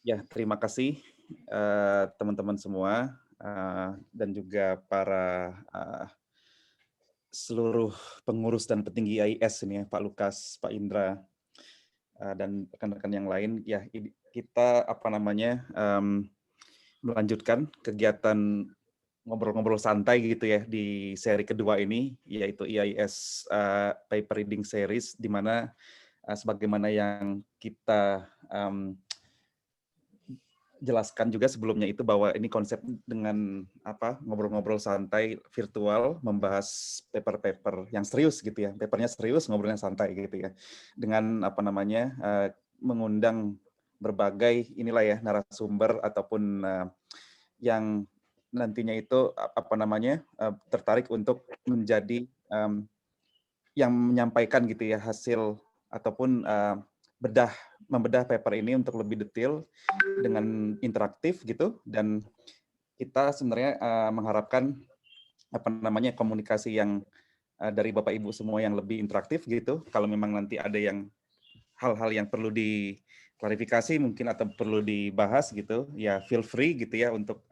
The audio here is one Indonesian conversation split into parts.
Ya, terima kasih teman-teman semua dan juga para seluruh pengurus dan petinggi IAS ini ya, Pak Lukas, Pak Indra, dan rekan-rekan yang lain. Ya, kita melanjutkan kegiatan ngobrol-ngobrol santai gitu ya di seri kedua ini, yaitu IAS Paper Reading Series, di mana sebagaimana yang kita jelaskan juga sebelumnya itu bahwa ini konsep dengan ngobrol-ngobrol santai virtual membahas paper-paper yang serius gitu ya, papernya serius ngobrolnya santai gitu ya, dengan mengundang berbagai inilah ya narasumber ataupun yang nantinya itu tertarik untuk menjadi yang menyampaikan gitu ya hasil ataupun membedah paper ini untuk lebih detail dengan interaktif gitu, dan kita sebenarnya mengharapkan komunikasi yang dari Bapak Ibu semua yang lebih interaktif gitu. Kalau memang nanti ada yang hal-hal yang perlu diklarifikasi mungkin atau perlu dibahas gitu, ya feel free gitu ya untuk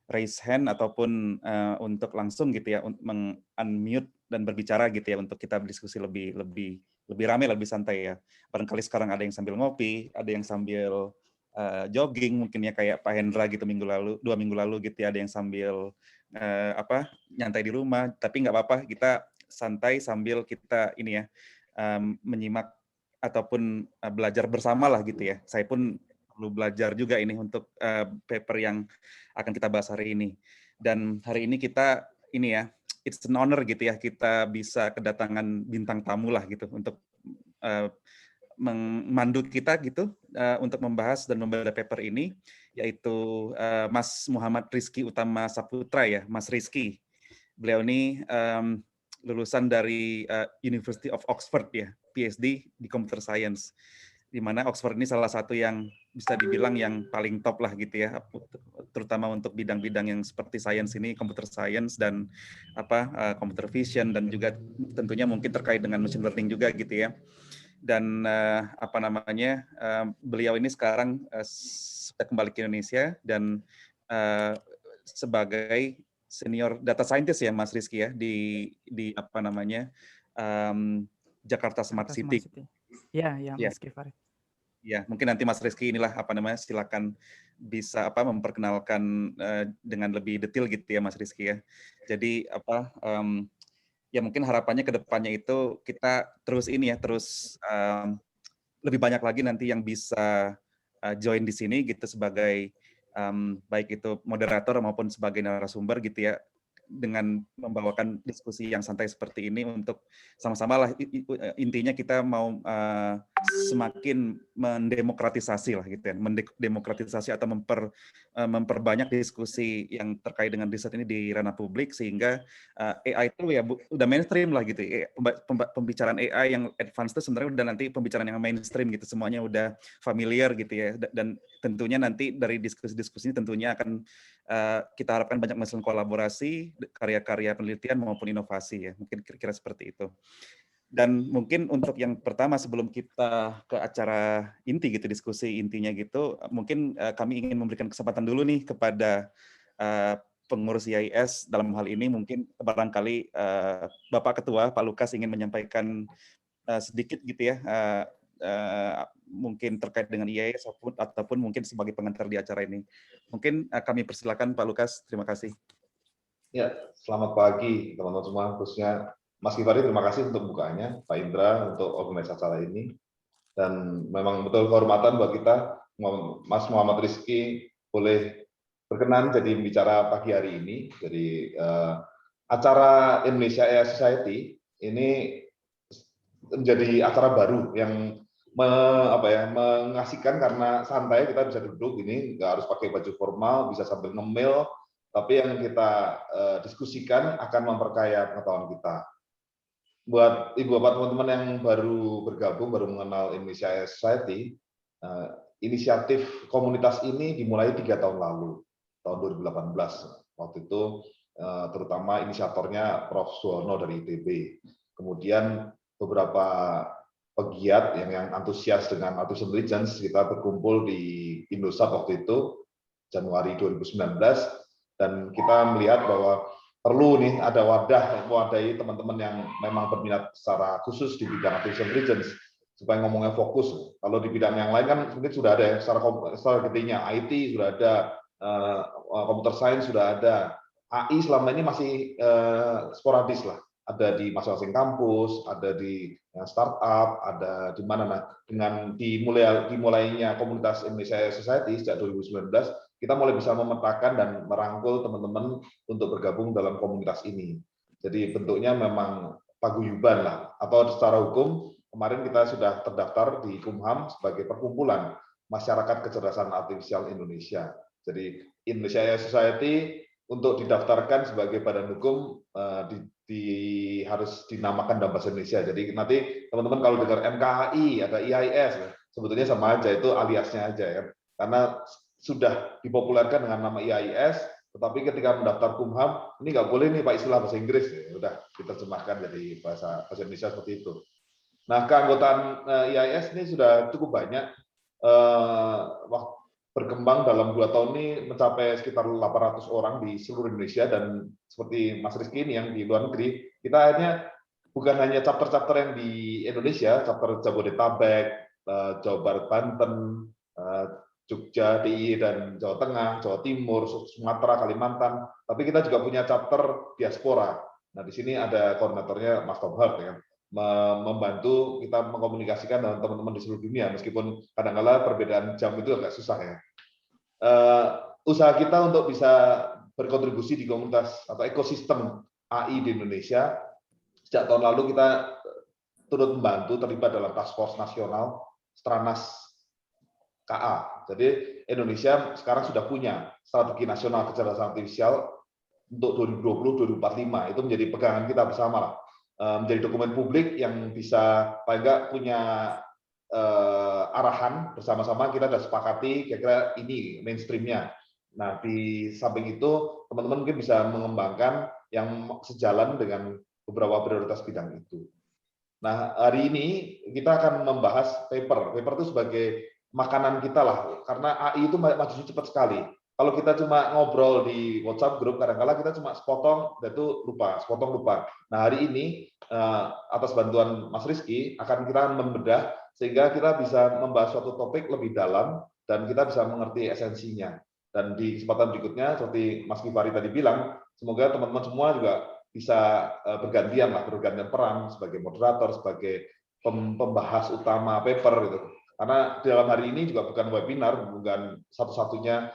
raise hand ataupun untuk langsung gitu ya unmute dan berbicara gitu ya untuk kita berdiskusi lebih lebih lebih ramai, lebih santai ya. Barangkali sekarang ada yang sambil ngopi, ada yang sambil jogging mungkin ya kayak Pak Hendra gitu dua minggu lalu gitu ya, ada yang sambil nyantai di rumah, tapi nggak apa-apa, kita santai sambil kita ini ya menyimak ataupun belajar bersama lah gitu ya. Saya pun perlu belajar juga ini untuk paper yang akan kita bahas hari ini. Dan hari ini kita ini ya, it's an honor gitu ya, kita bisa kedatangan bintang tamu lah gitu untuk memandu kita gitu untuk membahas dan membaca paper ini, yaitu Mas Muhammad Rizky Utama Saputra ya, Mas Rizky. Beliau ini lulusan dari University of Oxford ya, PhD di Computer Science, di mana Oxford ini salah satu yang bisa dibilang yang paling top lah gitu ya, terutama untuk bidang-bidang yang seperti science ini, computer science dan computer vision, dan juga tentunya mungkin terkait dengan machine learning juga gitu ya. Dan beliau ini sekarang sudah kembali ke Indonesia dan sebagai senior data scientist ya Mas Rizky ya di Jakarta Smart Jakarta Smart City. City. Ya, Ya, Mas Givari. ya mungkin nanti Mas Rizky inilah silakan bisa memperkenalkan dengan lebih detail gitu ya Mas Rizky ya. Jadi ya mungkin harapannya ke depannya itu kita terus ini ya, terus lebih banyak lagi nanti yang bisa join di sini gitu sebagai baik itu moderator maupun sebagai narasumber gitu ya, dengan membawakan diskusi yang santai seperti ini untuk sama-sama lah intinya kita mau semakin mendemokratisasi lah gitu ya, mendemokratisasi atau memperbanyak diskusi yang terkait dengan riset ini di ranah publik, sehingga AI itu ya udah mainstream lah gitu. Pembicaraan AI yang advance itu sebenarnya udah nanti pembicaraan yang mainstream gitu, semuanya udah familiar gitu ya, dan tentunya nanti dari diskusi-diskusi ini tentunya akan kita harapkan banyak menghasilkan kolaborasi, karya-karya penelitian maupun inovasi ya, mungkin kira-kira seperti itu. Dan mungkin untuk yang pertama sebelum kita ke acara inti gitu, diskusi intinya gitu, mungkin kami ingin memberikan kesempatan dulu nih kepada pengurus IAS dalam hal ini, mungkin barangkali Bapak Ketua Pak Lukas ingin menyampaikan sedikit gitu ya, mungkin terkait dengan IAS ataupun mungkin sebagai pengantar di acara ini. Mungkin kami persilakan Pak Lukas, terima kasih. Ya, selamat pagi teman-teman semua, khususnya Mas Givari, terima kasih untuk bukaannya, Pak Indra untuk organisasi acara ini, dan memang betul kehormatan buat kita, Mas Muhammad Rizky boleh berkenan jadi bicara pagi hari ini. Jadi acara Indonesia AI Society ini menjadi acara baru yang mengasihkan karena santai, kita bisa duduk ini, nggak harus pakai baju formal, bisa sambil ngemil, tapi yang kita diskusikan akan memperkaya pengetahuan kita. Buat Ibu Bapak teman-teman yang baru bergabung, baru mengenal Indonesia AI Society, inisiatif komunitas ini dimulai 3 tahun lalu, tahun 2018. Waktu itu terutama inisiatornya Prof. Suwono dari ITB. Kemudian beberapa pegiat yang antusias dengan artificial intelligence, kita berkumpul di Indosat waktu itu Januari 2019, dan kita melihat bahwa perlu nih ada wadah mewadahi teman-teman yang memang berminat secara khusus di bidang artificial intelligence supaya ngomongnya fokus. Kalau di bidang yang lain kan mungkin sudah ada ya, secara gedenya IT sudah ada, computer science sudah ada, AI selama ini masih sporadis lah. Ada di masing-masing kampus, ada di startup, ada di mana. Nah, dengan dimulainya komunitas Indonesia Society sejak 2019, kita mulai bisa memetakan dan merangkul teman-teman untuk bergabung dalam komunitas ini. Jadi bentuknya memang paguyuban lah, atau secara hukum kemarin kita sudah terdaftar di Kumham sebagai perkumpulan masyarakat kecerdasan artifisial Indonesia. Jadi Indonesia Society untuk didaftarkan sebagai badan hukum harus dinamakan dalam bahasa Indonesia. Jadi nanti teman-teman kalau dengar MKAI, ada IAIS, sebetulnya sama aja, itu aliasnya aja ya. Karena sudah dipopulerkan dengan nama IAIS, tetapi ketika mendaftar Kumham, ini nggak boleh nih Pak istilah bahasa Inggris, ya udah diterjemahkan jadi bahasa Indonesia seperti itu. Nah, keanggotaan IAIS ini sudah cukup banyak, berkembang dalam 2 tahun ini mencapai sekitar 800 orang di seluruh Indonesia, dan seperti Mas Rizky ini yang di luar negeri, kita akhirnya bukan hanya chapter-chapter yang di Indonesia, chapter Jabodetabek, Jawa Barat, Banten, Jogja, DIY, dan Jawa Tengah, Jawa Timur, Sumatera, Kalimantan, tapi kita juga punya chapter diaspora. Nah, di sini ada koordinatornya Mas Tom Hart, ya, membantu kita mengkomunikasikan dengan teman-teman di seluruh dunia, meskipun kadang-kala perbedaan jam itu agak susah ya. Usaha kita untuk bisa berkontribusi di komunitas atau ekosistem AI di Indonesia, sejak tahun lalu kita turut membantu terlibat dalam task force nasional Stranas KA. Jadi Indonesia sekarang sudah punya strategi nasional kecerdasan artifisial untuk 2020-2045, itu menjadi pegangan kita bersama lah. Menjadi dokumen publik yang bisa paling nggak punya arahan bersama-sama, kita sudah sepakati kira-kira ini mainstreamnya. Nah, di samping itu teman-teman mungkin bisa mengembangkan yang sejalan dengan beberapa prioritas bidang itu. Nah, hari ini kita akan membahas paper itu sebagai makanan kita lah, karena AI itu majunya cepat sekali. Kalau kita cuma ngobrol di WhatsApp grup, kadang-kala kita cuma sepotong, dan itu sepotong lupa. Nah, hari ini atas bantuan Mas Rizky akan kita membedah sehingga kita bisa membahas suatu topik lebih dalam dan kita bisa mengerti esensinya. Dan di kesempatan berikutnya, seperti Mas Gifari tadi bilang, semoga teman-teman semua juga bisa bergantian peran sebagai moderator, sebagai pembahas utama paper gitu. Karena dalam hari ini juga bukan webinar, bukan satu-satunya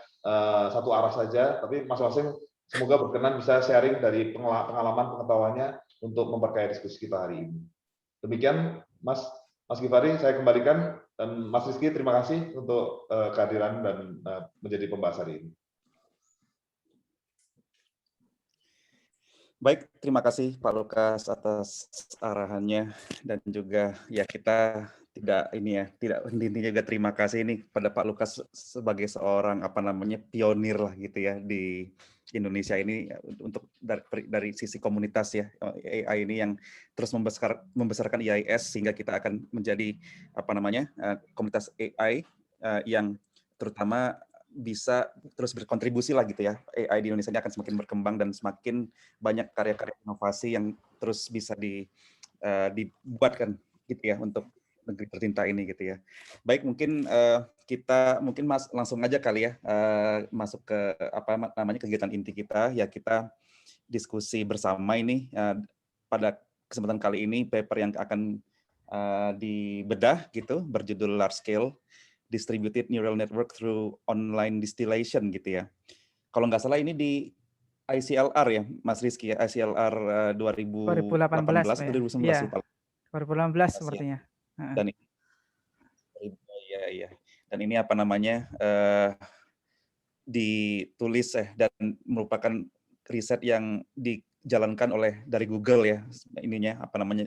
satu arah saja, tapi masing-masing semoga berkenan bisa sharing dari pengalaman pengetahuannya untuk memperkaya diskusi kita hari ini. Demikian Mas Gifari, saya kembalikan, dan Mas Rizky terima kasih untuk kehadiran dan menjadi pembahas hari ini. Baik, terima kasih Pak Lukas atas arahannya, dan juga ya kita tidak intinya juga terima kasih ini pada Pak Lukas sebagai seorang pionir lah gitu ya di Indonesia ini untuk dari sisi komunitas ya AI ini yang terus membesarkan IAIS sehingga kita akan menjadi komunitas AI yang terutama bisa terus berkontribusi lah gitu ya. AI di Indonesia ini akan semakin berkembang dan semakin banyak karya-karya inovasi yang terus bisa dibuatkan gitu ya untuk negeri tercinta ini gitu ya. Baik, mungkin kita Mas langsung aja kali ya masuk ke kegiatan inti kita ya, kita diskusi bersama ini pada kesempatan kali ini paper yang akan dibedah gitu berjudul Large Scale Distributed Neural Network Through Online Distillation gitu ya. Kalau nggak salah ini di ICLR ya, Mas Rizky ya, ICLR 2018 atau 2019 ya, lupa. 2018 sepertinya. Dan iya. Dan ini ditulis dan merupakan riset yang dijalankan oleh dari Google ya,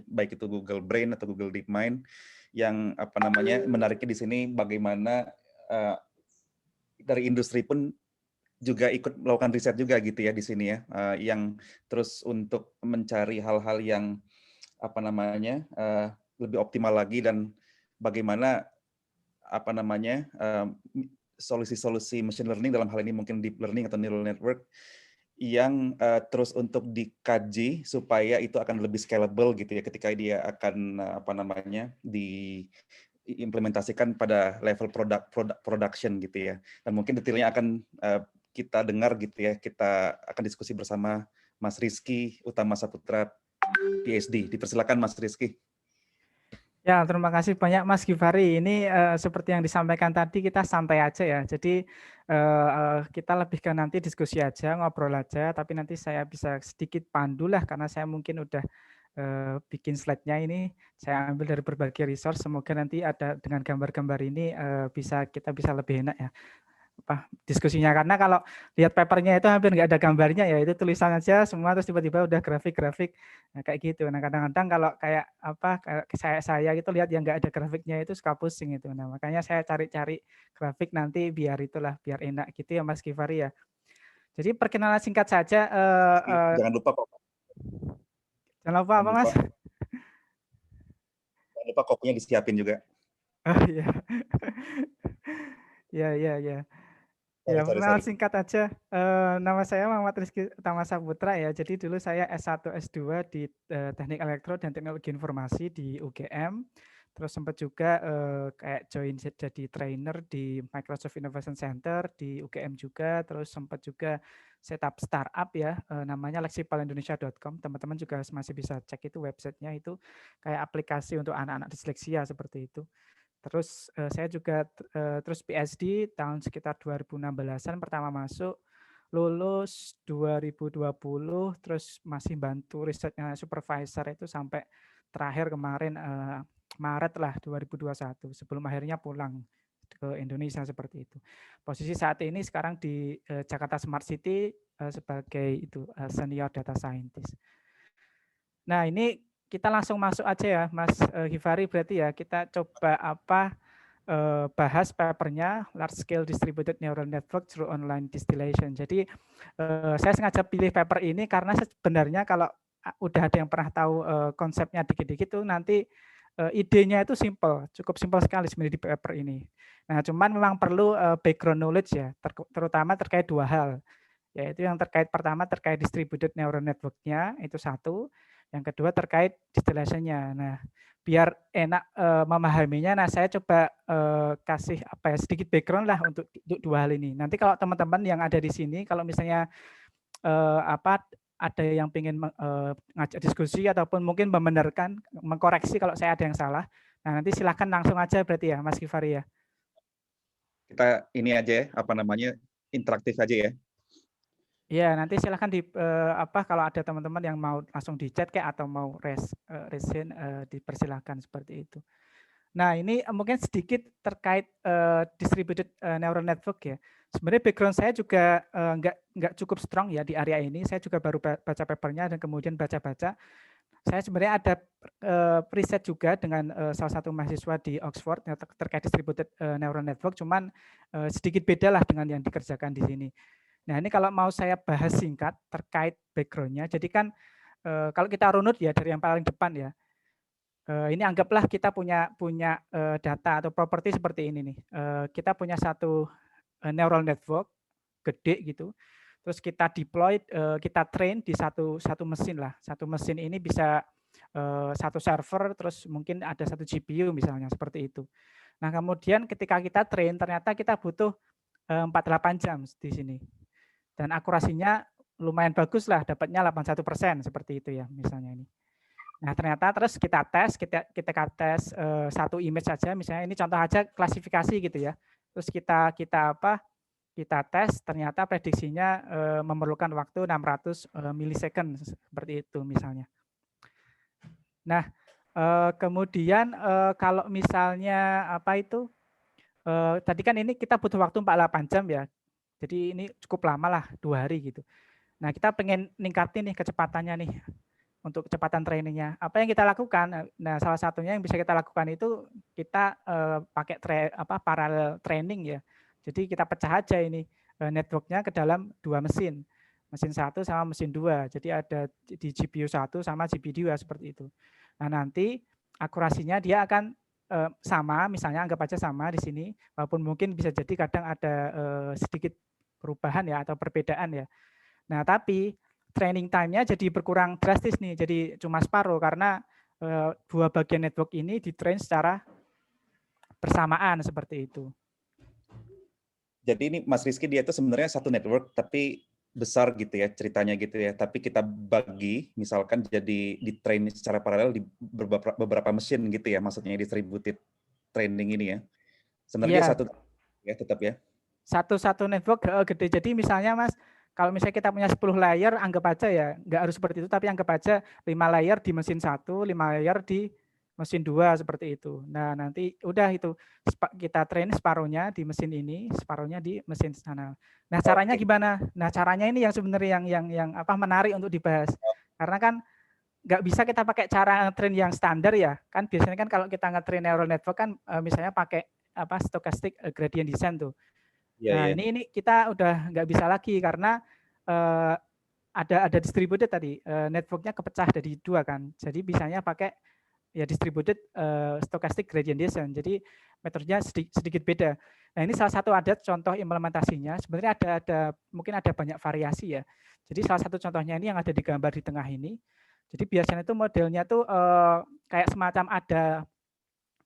baik itu Google Brain atau Google DeepMind, yang menariknya di sini bagaimana dari industri pun juga ikut melakukan riset juga gitu ya di sini ya, yang terus untuk mencari hal-hal yang lebih optimal lagi dan bagaimana apa namanya solusi-solusi machine learning dalam hal ini mungkin deep learning atau neural network yang terus untuk dikaji supaya itu akan lebih scalable gitu ya ketika dia akan apa namanya diimplementasikan pada level production gitu ya. Dan mungkin detailnya akan kita dengar gitu ya. Kita akan diskusi bersama Mas Rizky Utama Saputra PhD. Dipersilakan Mas Rizky. Ya, terima kasih banyak Mas Givari. Ini seperti yang disampaikan tadi, kita santai aja ya. Jadi kita lebih ke nanti diskusi aja, ngobrol aja. Tapi nanti saya bisa sedikit pandu lah, karena saya mungkin udah bikin slide-nya ini. Saya ambil dari berbagai resource. Semoga nanti ada dengan gambar-gambar ini kita bisa lebih enak ya diskusinya, karena kalau lihat papernya itu hampir nggak ada gambarnya ya, itu tulisan aja semua terus tiba-tiba udah grafik-grafik kayak gitu. Nah kadang-kadang kalau kayak saya itu lihat yang nggak ada grafiknya itu suka pusing itu. Nah makanya saya cari-cari grafik nanti biar enak gitu ya Mas Givari ya. Jadi perkenalan singkat saja. Jangan lupa kok. Jangan lupa apa Mas? Jangan lupa kopinya disiapin juga. Oh iya. Ya. Ya, perkenalan singkat aja. Nama saya Muhammad Rizky Utama Saputra ya. Jadi dulu saya S1, S2 di Teknik Elektro dan Teknologi Informasi di UGM. Terus sempat juga kayak join jadi trainer di Microsoft Innovation Center di UGM juga. Terus sempat juga setup startup ya, namanya lexipalindonesia.com. Teman-teman juga masih bisa cek itu websitenya, itu kayak aplikasi untuk anak-anak disleksia seperti itu. Terus saya juga terus PhD tahun sekitar 2016-an pertama masuk, lulus 2020, terus masih bantu risetnya supervisor itu sampai terakhir kemarin Maret lah 2021, sebelum akhirnya pulang ke Indonesia seperti itu. Posisi saat ini sekarang di Jakarta Smart City sebagai senior data scientist. Nah ini kita langsung masuk aja ya Mas Givari, berarti ya kita coba bahas papernya Large Scale Distributed Neural Network through Online Distillation. Jadi saya sengaja pilih paper ini karena sebenarnya kalau udah ada yang pernah tahu konsepnya dikit-dikit tuh nanti idenya itu cukup simpel sekali sebenarnya di paper ini. Nah cuman memang perlu background knowledge ya, terutama terkait dua hal. Yaitu yang pertama terkait distributed neural network-nya, itu satu. Yang kedua terkait distillation-nya. Nah, biar enak memahaminya, nah saya coba kasih sedikit background lah untuk dua hal ini. Nanti kalau teman-teman yang ada di sini, kalau misalnya ada yang ingin ngajak diskusi ataupun mungkin membenarkan, mengkoreksi kalau saya ada yang salah, nah nanti silahkan langsung aja berarti ya, Mas Givari ya. Kita ini aja ya, interaktif aja ya. Ya, nanti silahkan kalau ada teman-teman yang mau langsung di chat kayak atau mau resign dipersilahkan seperti itu. Nah, ini mungkin sedikit terkait distributed neural network ya. Sebenarnya background saya juga nggak cukup strong ya di area ini. Saya juga baru baca papernya dan kemudian baca-baca. Saya sebenarnya ada riset juga dengan salah satu mahasiswa di Oxford terkait distributed neural network, cuman sedikit beda lah dengan yang dikerjakan di sini. Nah ini kalau mau saya bahas singkat terkait background-nya, jadi kan kalau kita runut ya dari yang paling depan ya, ini anggaplah kita punya data atau properti seperti ini nih. Kita punya satu neural network gede gitu, terus kita deploy, kita train di satu mesin lah. Satu mesin ini bisa satu server, terus mungkin ada satu GPU misalnya seperti itu. Nah kemudian ketika kita train ternyata kita butuh 48 jam di sini. Dan akurasinya lumayan bagus lah, dapatnya 81% seperti itu ya misalnya ini. Nah ternyata terus kita tes satu image saja, misalnya ini contoh aja klasifikasi gitu ya. Terus kita tes, ternyata prediksinya memerlukan waktu 600 milisecond seperti itu misalnya. Nah kemudian kalau misalnya tadi kan ini kita butuh waktu 48 jam ya. Jadi ini cukup lama lah, 2 hari gitu. Nah kita pengen ningkatin nih kecepatannya nih untuk kecepatan trainingnya. Apa yang kita lakukan? Nah salah satunya yang bisa kita lakukan itu kita pakai parallel training ya. Jadi kita pecah aja ini networknya ke dalam 2 mesin. Mesin 1 sama mesin 2. Jadi ada di GPU 1 sama GPU 2 seperti itu. Nah nanti akurasinya dia akan sama, misalnya anggap aja sama di sini, walaupun mungkin bisa jadi kadang ada sedikit perubahan ya atau perbedaan ya. Nah, tapi training time-nya jadi berkurang drastis nih, jadi cuma separuh karena dua bagian network ini ditrain secara bersamaan seperti itu. Jadi ini Mas Rizky dia itu sebenarnya satu network tapi besar gitu ya ceritanya gitu ya. Tapi kita bagi misalkan jadi di train secara paralel di beberapa mesin gitu ya. Maksudnya distributed training ini ya. Sebenarnya Iya. satu ya tetap ya. Satu network gede. Jadi misalnya Mas, kalau misalnya kita punya 10 layer, anggap aja ya, nggak harus seperti itu, tapi anggap aja 5 layer di mesin 1, 5 layer di mesin 2 seperti itu. Nah, nanti udah itu kita train separuhnya di mesin ini, separuhnya di mesin sana. Nah, caranya gimana? Nah, caranya ini yang sebenarnya yang apa menarik untuk dibahas. Karena kan nggak bisa kita pakai cara train yang standar ya. Kan biasanya kan kalau kita nge-train neural network kan misalnya pakai apa stochastic gradient descent tuh. Nah, ini kita udah nggak bisa lagi karena ada distributed tadi, networknya kepecah dari 2 kan. Jadi bisanya pakai ya distributed stochastic gradient descent. Jadi metodenya sedikit beda. Nah, ini salah satu ada contoh implementasinya. Sebenarnya mungkin ada banyak variasi ya. Jadi salah satu contohnya ini yang ada di gambar di tengah ini. Jadi biasanya itu modelnya tuh kayak semacam ada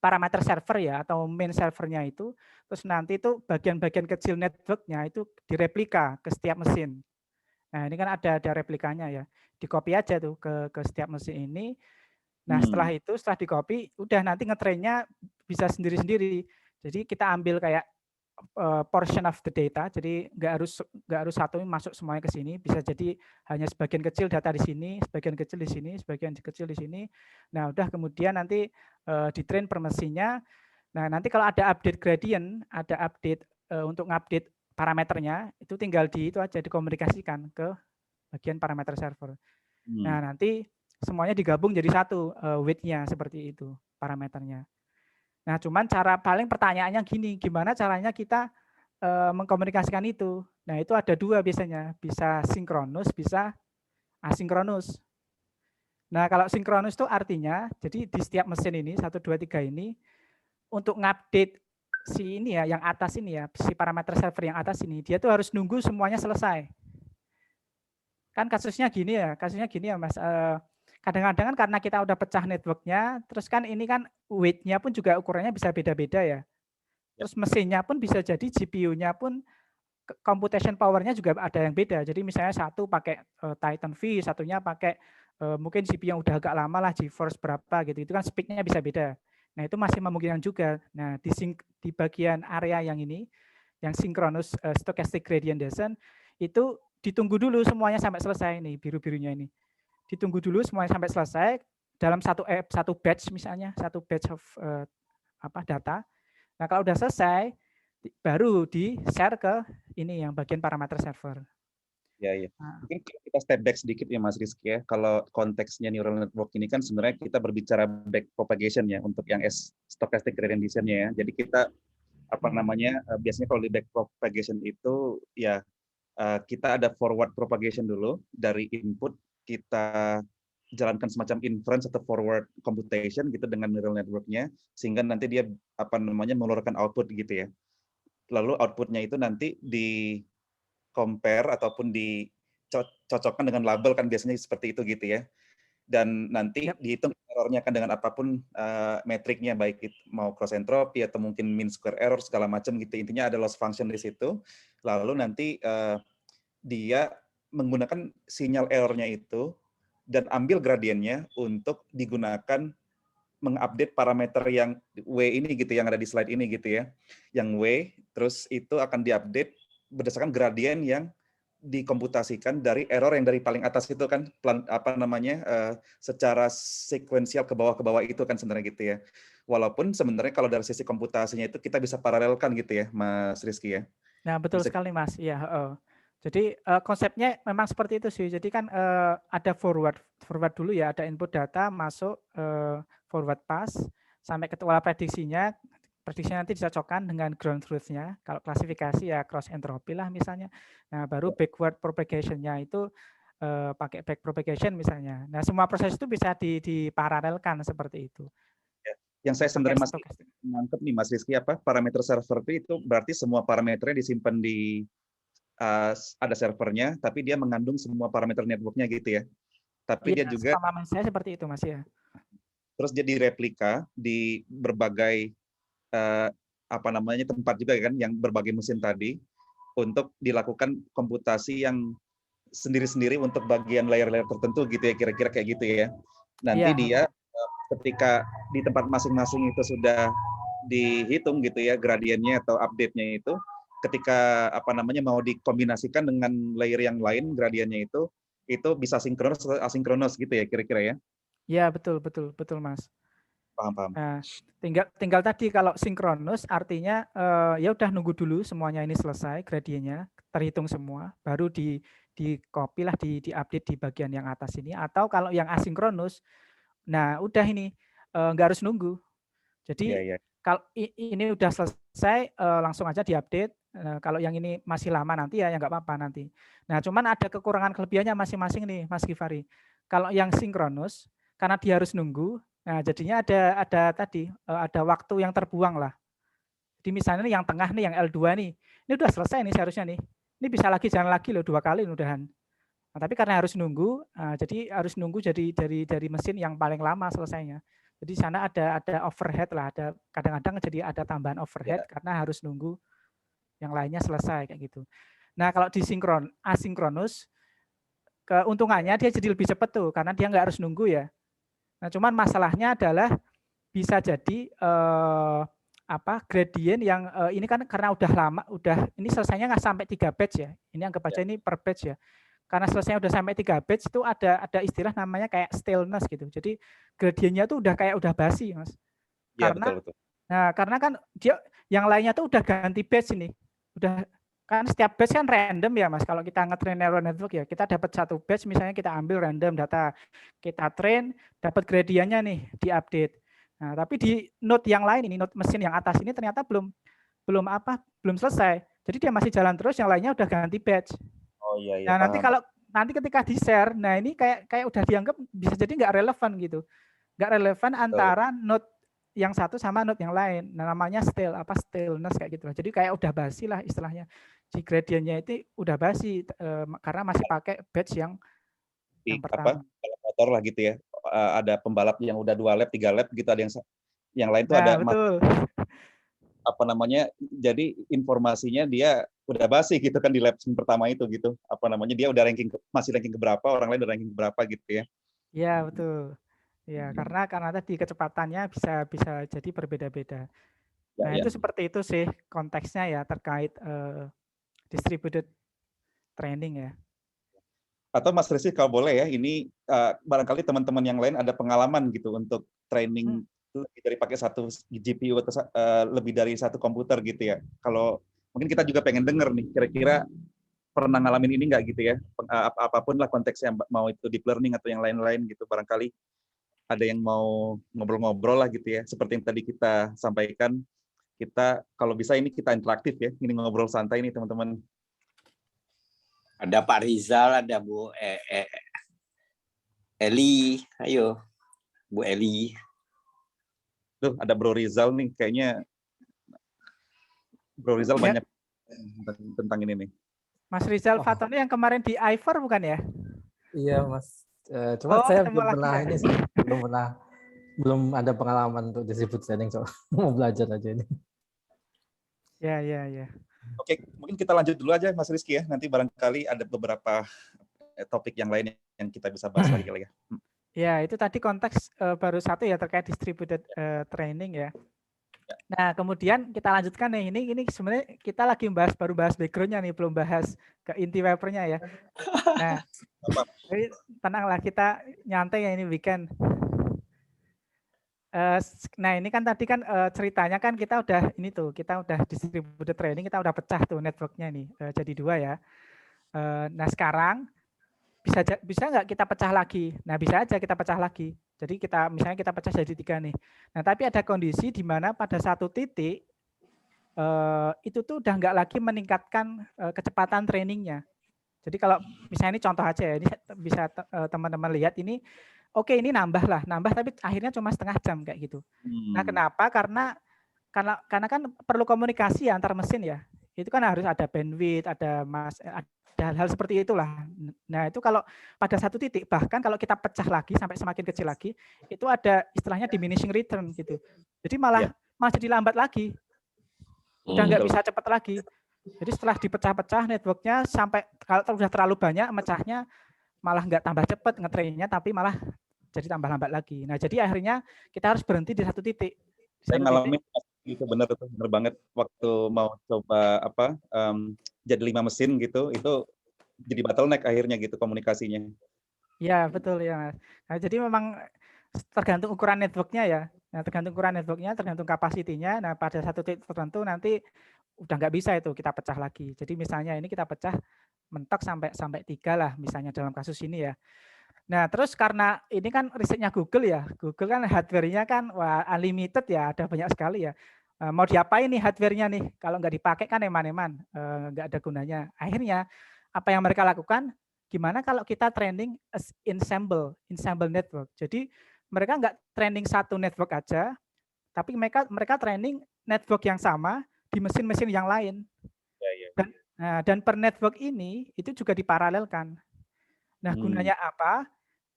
parameter server ya atau main servernya itu, terus nanti itu bagian-bagian kecil networknya itu direplika ke setiap mesin. Nah, ini kan ada replikanya ya, di copy aja tuh ke setiap mesin ini. Nah, setelah itu setelah di copy udah nanti ngetrainnya bisa sendiri-sendiri. Jadi kita ambil kayak portion of the data, jadi nggak harus satu masuk semuanya ke sini, bisa jadi hanya sebagian kecil data di sini, sebagian kecil di sini, sebagian kecil di sini. Nah, udah kemudian nanti di-train per mesinnya. Nah, nanti kalau ada update gradient, ada update untuk ngupdate parameternya, itu tinggal itu aja dikomunikasikan ke bagian parameter server. Nah, nanti semuanya digabung jadi satu weight-nya seperti itu parameternya. Nah, cuman paling pertanyaannya gini, gimana caranya kita mengkomunikasikan itu? Nah, itu ada 2 biasanya, bisa sinkronus, bisa asinkronus. Nah, kalau sinkronus itu artinya, jadi di setiap mesin ini, 1, 2, 3 ini, untuk ngupdate si ini ya, yang atas ini ya, si parameter server yang atas ini, dia tuh harus nunggu semuanya selesai. Kan kasusnya gini ya Mas, kadang-kadang kan karena kita udah pecah networknya, terus kan ini kan weight-nya pun juga ukurannya bisa beda-beda ya. Terus mesinnya pun bisa jadi GPU-nya pun computation power-nya juga ada yang beda. Jadi misalnya satu pakai Titan V, satunya pakai mungkin CPU yang udah agak lama lah, GeForce berapa gitu. Itu kan speed-nya bisa beda. Nah, itu masih memungkinkan juga. Nah, di bagian area yang ini, yang synchronous stochastic gradient descent, itu ditunggu dulu semuanya sampai selesai nih, biru-birunya ini. Ditunggu dulu semuanya sampai selesai dalam satu batch misalnya, satu batch of data. Nah, kalau udah selesai baru di-share ke ini yang bagian parameter server. Ya. Mungkin kita step back sedikit ya Mas Rizky ya. Kalau konteksnya neural network ini kan sebenarnya kita berbicara back propagation ya untuk yang stochastic gradient descent-nya ya. Jadi kita biasanya kalau di back propagation itu ya kita ada forward propagation dulu dari input, kita jalankan semacam inference atau forward computation gitu dengan neural network-nya sehingga nanti dia mengeluarkan output gitu ya. Lalu output-nya itu nanti di compare ataupun dicocokkan dengan label kan biasanya seperti itu gitu ya. Dan nanti dihitung errornya kan dengan apapun metriknya, baik itu mau cross entropy atau mungkin mean square error segala macam gitu. Intinya ada loss function di situ. Lalu nanti dia menggunakan sinyal errornya itu dan ambil gradiennya untuk digunakan mengupdate parameter yang W ini gitu, yang ada di slide ini gitu ya. Yang W, terus itu akan diupdate berdasarkan gradien yang dikomputasikan dari error yang dari paling atas itu kan, secara sekuensial ke bawah itu kan sebenarnya gitu ya. Walaupun sebenarnya kalau dari sisi komputasinya itu kita bisa paralelkan gitu ya, Mas Rizky ya. Nah, betul sekali Mas. Iya. Jadi konsepnya memang seperti itu sih. Jadi kan ada forward dulu ya, ada input data masuk forward pass sampai ke pola prediksinya nanti dicocokkan dengan ground truth-nya. Kalau klasifikasi ya cross entropy lah misalnya. Nah, baru backward propagation-nya itu pakai back propagation misalnya. Nah, semua proses itu bisa diparalelkan seperti itu. Yang saya sebenarnya masih Stokastik. nangkep nih Mas Rizky, parameter server itu berarti semua parameternya disimpan di ada servernya, tapi dia mengandung semua parameter networknya gitu ya. Tapi dia Iya, juga pemahaman saya seperti itu Mas ya. terus dia direplika di berbagai tempat juga kan, yang berbagai mesin tadi untuk dilakukan komputasi yang sendiri-sendiri untuk bagian layer-layer tertentu gitu ya, kira-kira kayak gitu ya. Nanti Iya. dia ketika di tempat masing-masing itu sudah dihitung gitu ya gradiennya atau update-nya itu, ketika mau dikombinasikan dengan layer yang lain gradiennya itu bisa sinkronos atau asinkronos gitu ya kira-kira ya. Iya, betul Mas. Paham. Nah, tinggal tadi kalau sinkronus artinya ya udah nunggu dulu semuanya ini selesai gradiennya, terhitung semua, baru di copy lah, di update di bagian yang atas ini. Atau kalau yang asinkronus, nah udah ini nggak harus nunggu. Jadi Iya. kalau ini udah selesai langsung aja diupdate. Kalau yang ini masih lama nanti ya nggak apa-apa nanti. Nah, cuman ada kekurangan kelebihannya masing-masing nih Mas Givari. Kalau yang sinkronus karena dia harus nunggu, nah jadinya ada waktu yang terbuang lah. Jadi misalnya yang tengah nih yang L2 nih, ini udah selesai nih seharusnya nih. Ini bisa lagi jalan lagi loh 2 kali udahan. Nah, tapi karena harus nunggu, jadi harus nunggu jadi dari mesin yang paling lama selesainya. Jadi sana ada overhead lah, ada kadang-kadang jadi ada tambahan overhead karena harus nunggu yang lainnya selesai kayak gitu. Nah, kalau asinkronus, keuntungannya dia jadi lebih cepat tuh karena dia nggak harus nunggu ya. Nah, cuman masalahnya adalah bisa jadi gradien yang ini kan karena udah lama, ini selesainya nggak sampai 3 batch ya. Ini anggap aja ini per batch ya. Karena selesai udah sampai 3 batch itu ada istilah namanya kayak staleness gitu. Jadi gradiennya tuh udah basi, Mas. Iya, Karena betul. karena kan dia yang lainnya tuh udah ganti batch ini. Udah kan setiap batch kan random ya, Mas. Kalau kita nge-train neural network ya, kita dapat satu batch misalnya kita ambil random data, kita train, dapat gradiennya nih, diupdate. Nah, tapi di node yang lain ini, node mesin yang atas ini ternyata belum selesai. Jadi dia masih jalan terus, yang lainnya udah ganti batch. Oh iya. Nah, nanti ketika di-share, nah ini kayak udah dianggap bisa jadi nggak relevan gitu. Nggak relevan antara node yang satu sama node yang lain. Nah, namanya staleness kayak gitu. Jadi kayak udah basi lah istilahnya. Si gradiennya itu udah basi karena masih pakai batch yang pertama. Balap motor lah gitu ya. Ada pembalap yang udah 2 lap, 3 lap gitu, ada yang lain tuh Nah, ada betul. jadi informasinya dia udah basi gitu kan di lap pertama itu gitu. Dia udah masih ranking keberapa, orang lain udah ranking keberapa gitu ya. Iya, betul. Ya, karena tadi kecepatannya bisa jadi berbeda-beda. Nah, itu seperti itu sih konteksnya ya terkait distributed training ya. Atau Mas Rizky kalau boleh ya, ini barangkali teman-teman yang lain ada pengalaman gitu untuk training lebih dari pakai satu GPU atau lebih dari satu komputer gitu ya. Kalau mungkin kita juga pengen denger nih, kira-kira pernah ngalamin ini nggak gitu ya? Apapun lah konteksnya, mau itu deep learning atau yang lain-lain gitu, barangkali ada yang mau ngobrol-ngobrol lah gitu ya. Seperti yang tadi kita sampaikan, kita kalau bisa ini kita interaktif ya, ini ngobrol santai nih teman-teman. Ada Pak Rizal, ada Bu Eli, ayo Bu Eli. Tuh ada Bro Rizal nih, kayaknya Bro Rizal banyak tentang ini nih. Mas Rizal Fatoni yang kemarin di Ivor bukan ya? Iya Mas, cuma saya belum pernah ini sih, belum ada pengalaman untuk distributed training, so mau belajar aja ini. Ya. Oke, mungkin kita lanjut dulu aja Mas Rizky ya. Nanti barangkali ada beberapa topik yang lain yang kita bisa bahas lagi kali ya. Ya, itu tadi konteks baru satu ya terkait distributed training ya. Nah, kemudian kita lanjutkan nih. Ini sebenarnya kita lagi baru bahas background-nya nih, belum bahas ke inti paper-nya ya. Nah, tenanglah, kita nyantai ya ini weekend. Nah, ini kan tadi kan ceritanya kan kita udah distributed training, kita udah pecah tuh network-nya nih jadi 2 ya. Nah, sekarang bisa nggak kita pecah lagi? Nah, bisa aja kita pecah lagi. Jadi misalnya kita pecah jadi 3 nih. Nah, tapi ada kondisi di mana pada satu titik itu tuh udah nggak lagi meningkatkan kecepatan trainingnya. Jadi kalau misalnya ini contoh aja ya, ini bisa teman-teman lihat ini oke ini nambah tapi akhirnya cuma setengah jam kayak gitu. Nah, kenapa? Karena kan perlu komunikasi ya antar mesin ya. Itu kan harus ada bandwidth, ada hal-hal seperti itulah. Nah, itu kalau pada satu titik, bahkan kalau kita pecah lagi sampai semakin kecil lagi, itu ada istilahnya diminishing return gitu. Jadi malah jadi lambat lagi. Udah nggak bisa cepat lagi. Jadi setelah dipecah-pecah networknya sampai kalau sudah terlalu banyak mecahnya malah nggak tambah cepat ngetrainnya, tapi malah jadi tambah lambat lagi. Nah, jadi akhirnya kita harus berhenti di satu titik. Saya ngalamin itu benar banget waktu mau coba jadi 5 mesin gitu, itu jadi bottleneck akhirnya gitu komunikasinya. Ya betul ya Mas. Nah, jadi memang tergantung ukuran networknya ya. Nah, tergantung ukuran networknya, tergantung kapasitinya. Nah, pada satu titik tertentu nanti udah nggak bisa itu kita pecah lagi. Jadi misalnya ini kita pecah mentok sampai 3 lah misalnya dalam kasus ini ya. Nah, terus karena ini kan risetnya Google ya. Google kan hardware-nya kan wah unlimited ya, ada banyak sekali ya. Mau diapain nih hardware-nya nih? Kalau nggak dipakai kan eman-eman, nggak ada gunanya. Akhirnya apa yang mereka lakukan? Gimana kalau kita training ensemble network. Jadi mereka nggak training satu network aja, tapi mereka training network yang sama di mesin-mesin yang lain. Dan per network ini itu juga diparalelkan. Nah, gunanya apa?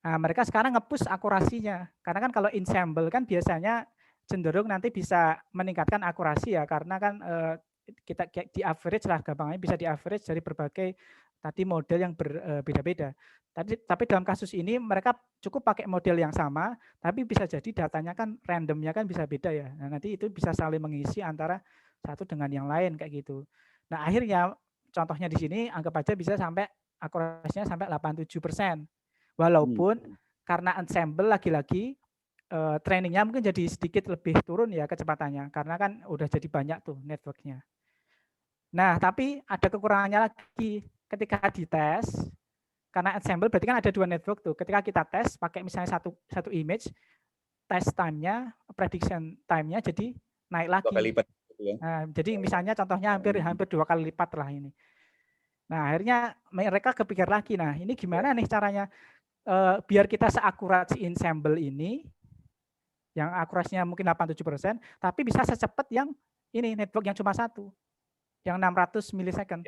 Nah, mereka sekarang nge-push akurasinya. Karena kan kalau ensemble kan biasanya cenderung nanti bisa meningkatkan akurasi ya, karena kan kita di average lah gampangnya bisa di average dari berbagai tadi model yang berbeda-beda. Tapi dalam kasus ini mereka cukup pakai model yang sama, tapi bisa jadi datanya kan randomnya kan bisa beda ya. Nah, nanti itu bisa saling mengisi antara satu dengan yang lain kayak gitu. Nah, akhirnya contohnya di sini anggap aja bisa sampai akurasinya sampai 87%. Walaupun karena ensemble lagi-lagi trainingnya mungkin jadi sedikit lebih turun ya kecepatannya, karena kan udah jadi banyak tuh networknya. Nah, tapi ada kekurangannya lagi ketika dites, karena ensemble berarti kan ada 2 network tuh. Ketika kita tes pakai misalnya satu image, test time-nya, prediction time-nya jadi naik lagi. 2 kali lipat gitu ya. Nah, jadi misalnya contohnya hampir 2 kali lipat lah ini. Nah, akhirnya mereka kepikir lagi, nah ini gimana nih caranya biar kita seakurat si ensemble ini, yang akurasinya mungkin 87%, tapi bisa secepat yang ini network yang cuma satu, yang 600 milisecond.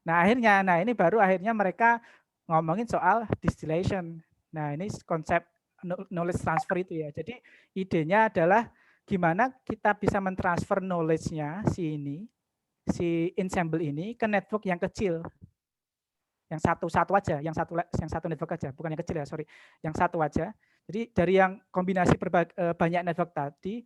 Nah, ini baru akhirnya mereka ngomongin soal distillation. Nah, ini konsep knowledge transfer itu ya. Jadi idenya adalah gimana kita bisa mentransfer knowledge-nya si ensemble ini ke network yang kecil. Yang satu aja, yang satu network aja, bukan yang kecil ya, sorry. Yang satu aja. Jadi dari yang kombinasi banyak network tadi,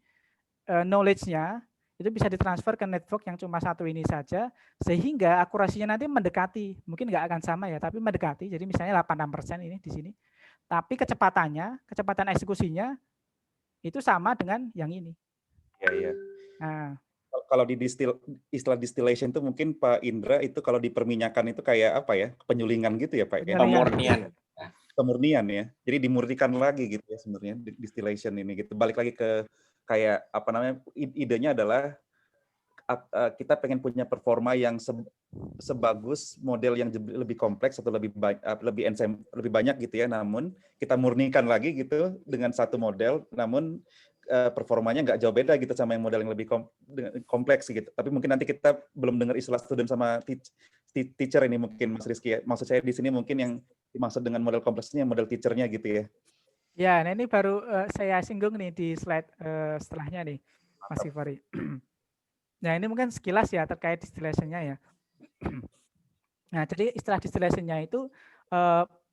knowledge-nya itu bisa ditransfer ke network yang cuma satu ini saja, sehingga akurasinya nanti mendekati, mungkin nggak akan sama ya, tapi mendekati. Jadi misalnya 86% ini di sini. Tapi kecepatan eksekusinya itu sama dengan yang ini. Iya. Nah, kalau di istilah distillation itu mungkin Pak Indra itu kalau di perminyakan itu kayak apa ya, penyulingan gitu ya Pak? Pemurnian ya. Jadi dimurnikan lagi gitu ya sebenarnya distillation ini gitu. Balik lagi ke kayak apa namanya, idenya adalah kita pengen punya performa yang sebagus model yang lebih kompleks atau lebih banyak gitu ya, namun kita murnikan lagi gitu dengan satu model, namun performanya nggak jauh beda gitu sama yang model yang lebih kompleks gitu. Tapi mungkin nanti kita belum dengar istilah student sama teacher ini mungkin Mas Rizky ya. Maksud saya di sini mungkin yang dimaksud dengan model kompleksnya model teachernya gitu ya. Ya, nah ini baru saya singgung nih di slide setelahnya nih, Mas Givari. Nah, ini mungkin sekilas ya terkait distillation-nya ya. Nah, jadi istilah distillation-nya itu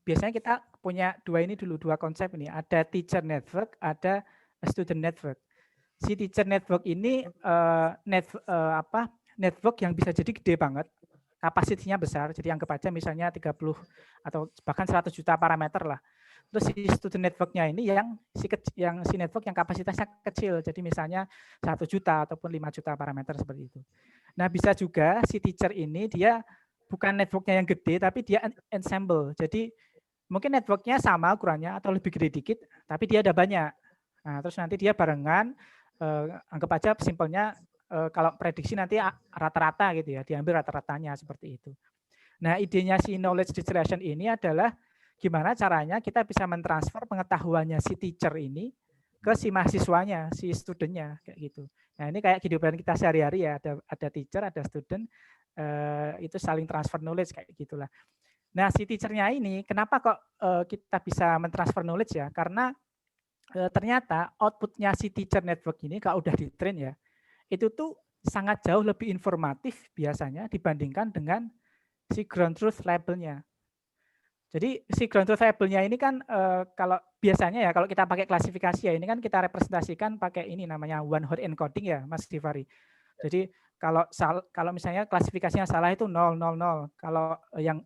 biasanya kita punya dua konsep ini. Ada teacher network, ada student network. Si teacher network ini network yang bisa jadi gede banget, kapasitinya besar. Jadi anggap aja misalnya 30 atau bahkan 100 juta parameter lah. Terus si student network-nya ini yang si network yang kapasitasnya kecil. Jadi misalnya 1 juta ataupun 5 juta parameter seperti itu. Nah, bisa juga si teacher ini dia bukan network-nya yang gede, tapi dia ensemble. Jadi mungkin network-nya sama ukurannya atau lebih gede dikit, tapi dia ada banyak. Nah, terus nanti dia barengan, anggap aja simpelnya kalau prediksi nanti rata-rata gitu ya, diambil rata-ratanya seperti itu. Nah, idenya si knowledge distillation ini adalah gimana caranya kita bisa mentransfer pengetahuannya si teacher ini ke si mahasiswanya, si studentnya kayak gitu. Nah ini kayak kehidupan kita sehari-hari ya, ada teacher, ada student, itu saling transfer knowledge kayak gitulah. Nah si teachernya ini kenapa kok kita bisa mentransfer knowledge ya? Karena ternyata outputnya si teacher network ini kalau udah di train ya, itu tuh sangat jauh lebih informatif biasanya dibandingkan dengan si ground truth labelnya. Jadi si ground truth labelnya ini kan kalau biasanya ya kalau kita pakai klasifikasi ya ini kan kita representasikan pakai ini namanya one hot encoding ya Mas Givari. Jadi kalau misalnya klasifikasinya salah itu 000. Kalau yang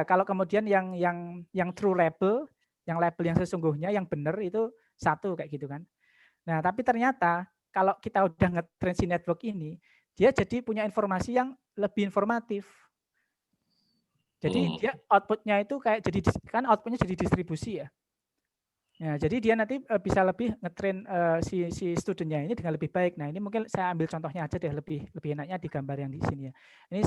kalau kemudian yang true label, yang label yang sesungguhnya yang benar itu 1 kayak gitu kan. Nah, tapi ternyata kalau kita udah nge-train si network ini, dia jadi punya informasi yang lebih informatif. Jadi dia outputnya itu kayak jadi kan outputnya jadi distribusi ya. Nah, jadi dia nanti bisa lebih ngetrain si studentnya ini dengan lebih baik. Nah, ini mungkin saya ambil contohnya aja deh lebih enaknya di gambar yang di sini ya. Ini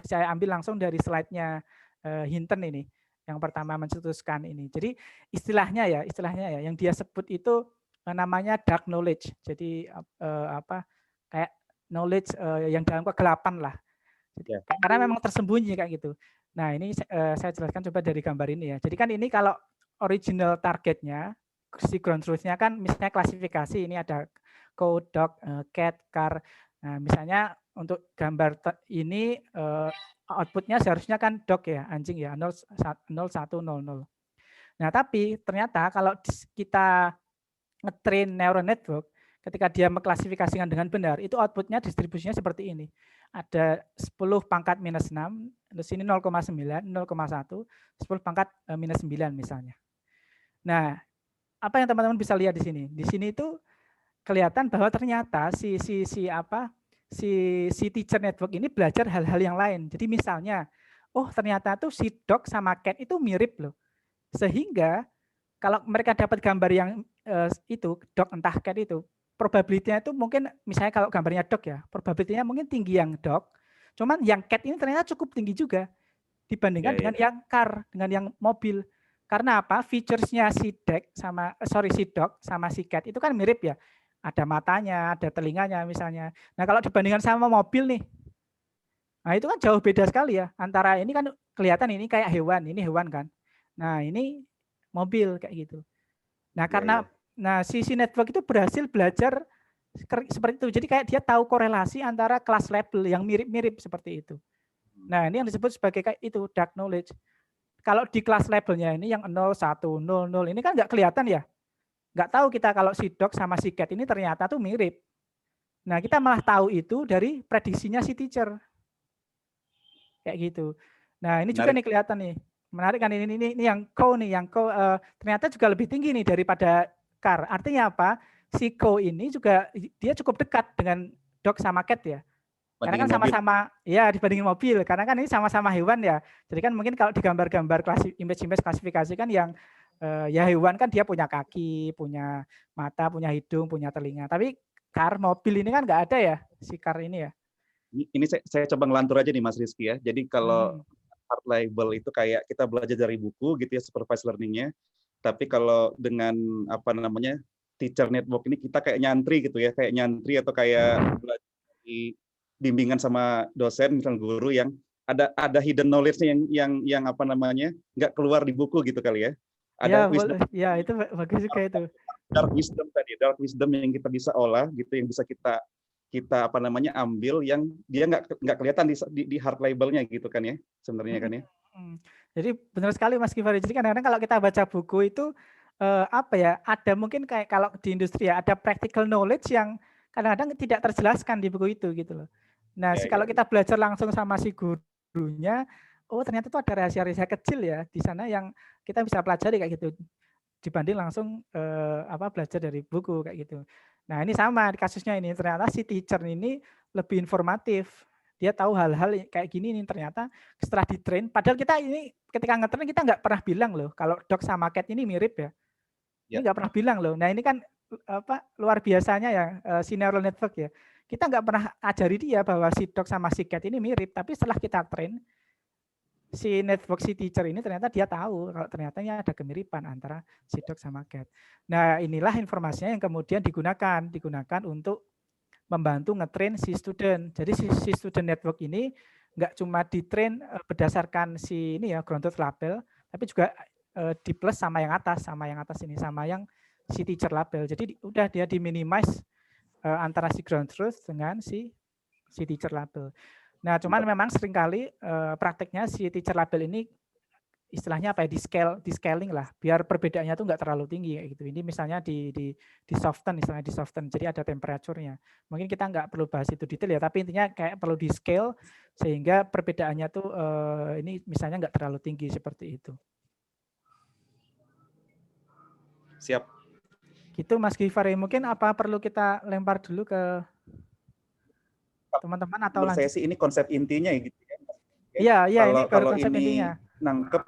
saya ambil langsung dari slide-nya Hinton ini. Yang pertama mencetuskan ini. Jadi istilahnya ya yang dia sebut itu namanya dark knowledge. Jadi kayak knowledge yang dalam kegelapan lah. Jadi, karena memang tersembunyi kayak gitu. Nah, ini saya jelaskan coba dari gambar ini ya. Jadi kan ini kalau original targetnya, si ground truth-nya kan misalnya klasifikasi, ini ada cow, dog, cat, car. Nah, misalnya untuk gambar ini outputnya seharusnya kan dog ya, anjing ya, 0100. Nah, tapi ternyata kalau kita nge-train neural network, ketika dia mengklasifikasikan dengan benar, itu outputnya distribusinya seperti ini. Ada 10 pangkat minus 6, di sini 0,9, 0,1, 10 pangkat minus 9 misalnya. Nah, apa yang teman-teman bisa lihat di sini? Di sini itu kelihatan bahwa ternyata si teacher network ini belajar hal-hal yang lain. Jadi misalnya, oh ternyata tuh si dog sama cat itu mirip loh. Sehingga kalau mereka dapat gambar yang itu dog entah cat itu, probability-nya itu mungkin misalnya kalau gambarnya dog ya, probability-nya mungkin tinggi yang dog, cuman yang cat ini ternyata cukup tinggi juga dibandingkan dengan yang car, dengan yang mobil. Karena apa? Features-nya si dog sama si cat itu kan mirip ya. Ada matanya, ada telinganya misalnya. Nah, kalau dibandingkan sama mobil nih. Nah, itu kan jauh beda sekali ya. Antara ini kan kelihatan ini kayak hewan, ini hewan kan. Nah, ini mobil kayak gitu. Nah, karena si network itu berhasil belajar seperti itu. Jadi kayak dia tahu korelasi antara kelas label yang mirip-mirip seperti itu. Nah, ini yang disebut sebagai kayak itu dark knowledge. Kalau di kelas labelnya ini yang 0, 1, 0, 0 ini kan nggak kelihatan ya. Nggak tahu kita kalau si dog sama si cat ini ternyata tuh mirip. Nah, kita malah tahu itu dari prediksinya si teacher. Kayak gitu. Nah, ini juga nih kelihatan nih. Menarik kan ini yang cow nih, ternyata juga lebih tinggi nih daripada car. Artinya apa? Si cow ini juga dia cukup dekat dengan dog sama cat ya. Karena kan sama-sama ya dibandingin mobil, karena kan ini sama-sama hewan ya. Jadi kan mungkin kalau di gambar-gambar image klasifikasi kan yang ya hewan kan dia punya kaki, punya mata, punya hidung, punya telinga. Tapi car mobil ini kan nggak ada ya si car ini ya. Ini saya coba ngelantur aja nih Mas Rizky ya. Jadi kalau hard label itu kayak kita belajar dari buku gitu ya, supervised learning-nya. Tapi kalau dengan teacher network ini kita kayak nyantri gitu ya, kayak nyantri atau kayak belajar di bimbingan sama dosen misalnya guru yang ada hidden knowledge-nya yang nggak keluar di buku gitu kali ya. Ada wisdom. Ya itu bagus juga itu. Dark wisdom yang kita bisa olah gitu, yang bisa kita ambil yang dia nggak kelihatan di hard label-nya gitu kan ya sebenarnya kan ya. Jadi benar sekali Mas Givari. Jadi kadang-kadang kalau kita baca buku itu ada mungkin kayak kalau di industri ya ada practical knowledge yang kadang-kadang tidak terjelaskan di buku itu gitu loh. Nah, kalau kita belajar langsung sama si gurunya, oh ternyata itu ada rahasia-rahasia kecil ya di sana yang kita bisa pelajari kayak gitu. Dibanding langsung belajar dari buku kayak gitu. Nah, ini sama di kasusnya ini, ternyata si teacher ini lebih informatif. Dia tahu hal-hal kayak gini nih ternyata setelah di-train. Padahal kita ini ketika nge-train kita nggak pernah bilang loh kalau dog sama cat ini mirip ya. Ini nggak pernah bilang loh. Nah, ini kan luar biasanya ya si neural network ya. Kita nggak pernah ajari dia bahwa si dog sama si cat ini mirip, tapi setelah kita train si network si teacher ini ternyata dia tahu kalau ternyata ini ada kemiripan antara si doc sama get. Nah, inilah informasinya yang kemudian digunakan untuk membantu ngetrain si student. Jadi si student network ini nggak cuma ditrain berdasarkan si ini ya ground truth label, tapi juga di plus sama yang atas ini, sama yang si teacher label. Jadi udah dia diminimize antara si ground truth dengan si teacher label. Nah, cuman memang seringkali prakteknya si teacher label ini istilahnya apa ya, di scaling lah, biar perbedaannya tuh nggak terlalu tinggi kayak gitu. Ini misalnya di soften, misalnya di soften, jadi ada temperaturnya. Mungkin kita nggak perlu bahas itu detail ya, tapi intinya kayak perlu di scale sehingga perbedaannya tuh ini misalnya nggak terlalu tinggi seperti itu. Siap. Gitu Mas Givari, mungkin apa perlu kita lempar dulu ke teman-teman atau menurut lanjut? saya sih ini konsep intinya ya gitu ya. Iya, ini baru kalau konsep ini intinya. nangkep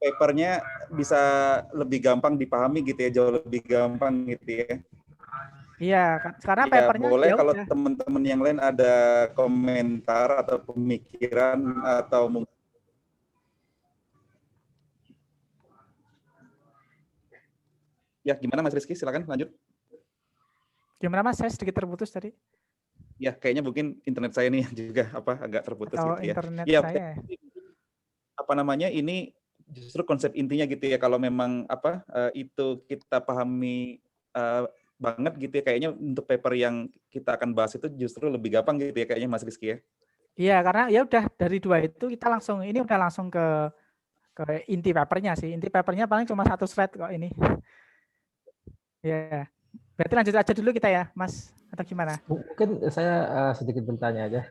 papernya bisa lebih gampang dipahami gitu ya, jauh lebih gampang gitu ya. Iya, karena Ya, papernya boleh ya kalau udah. teman-teman yang lain ada komentar atau pemikiran atau mungkin ya gimana Mas Rizky, silakan lanjut. Gimana Mas, saya sedikit terputus tadi. Ya, kayaknya mungkin internet saya nih juga agak terputus Atau gitu ya. internet Ya, saya. apa namanya, ini justru konsep intinya gitu ya, kalau memang itu kita pahami banget gitu ya, kayaknya untuk paper yang kita akan bahas itu justru lebih gampang gitu ya kayaknya Mas Rizky ya. Iya, karena ya udah dari dua itu kita langsung ke inti papernya sih. Inti papernya paling cuma 1 slide kok ini. Ya, berarti lanjut aja dulu kita ya, Mas, atau gimana? Mungkin saya sedikit bertanya aja.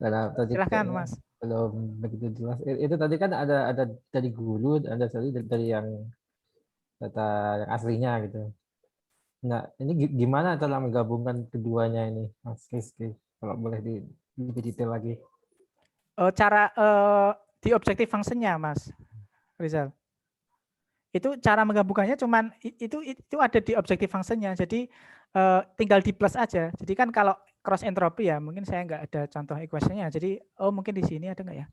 Karena tadi Silahkan, Mas. belum begitu jelas. Itu tadi kan ada dari guru, ada dari yang data yang aslinya gitu. Nah, ini gimana cara menggabungkan keduanya ini, Mas Rizky? Kalau boleh lebih detail lagi. Cara di objective function-nya, Mas Rizal. Itu cara menggabungkannya cuman itu ada di objective function-nya. Jadi tinggal di plus aja. Jadi kan kalau cross entropy ya, mungkin saya nggak ada contoh equation-nya. Jadi mungkin di sini ada nggak ya?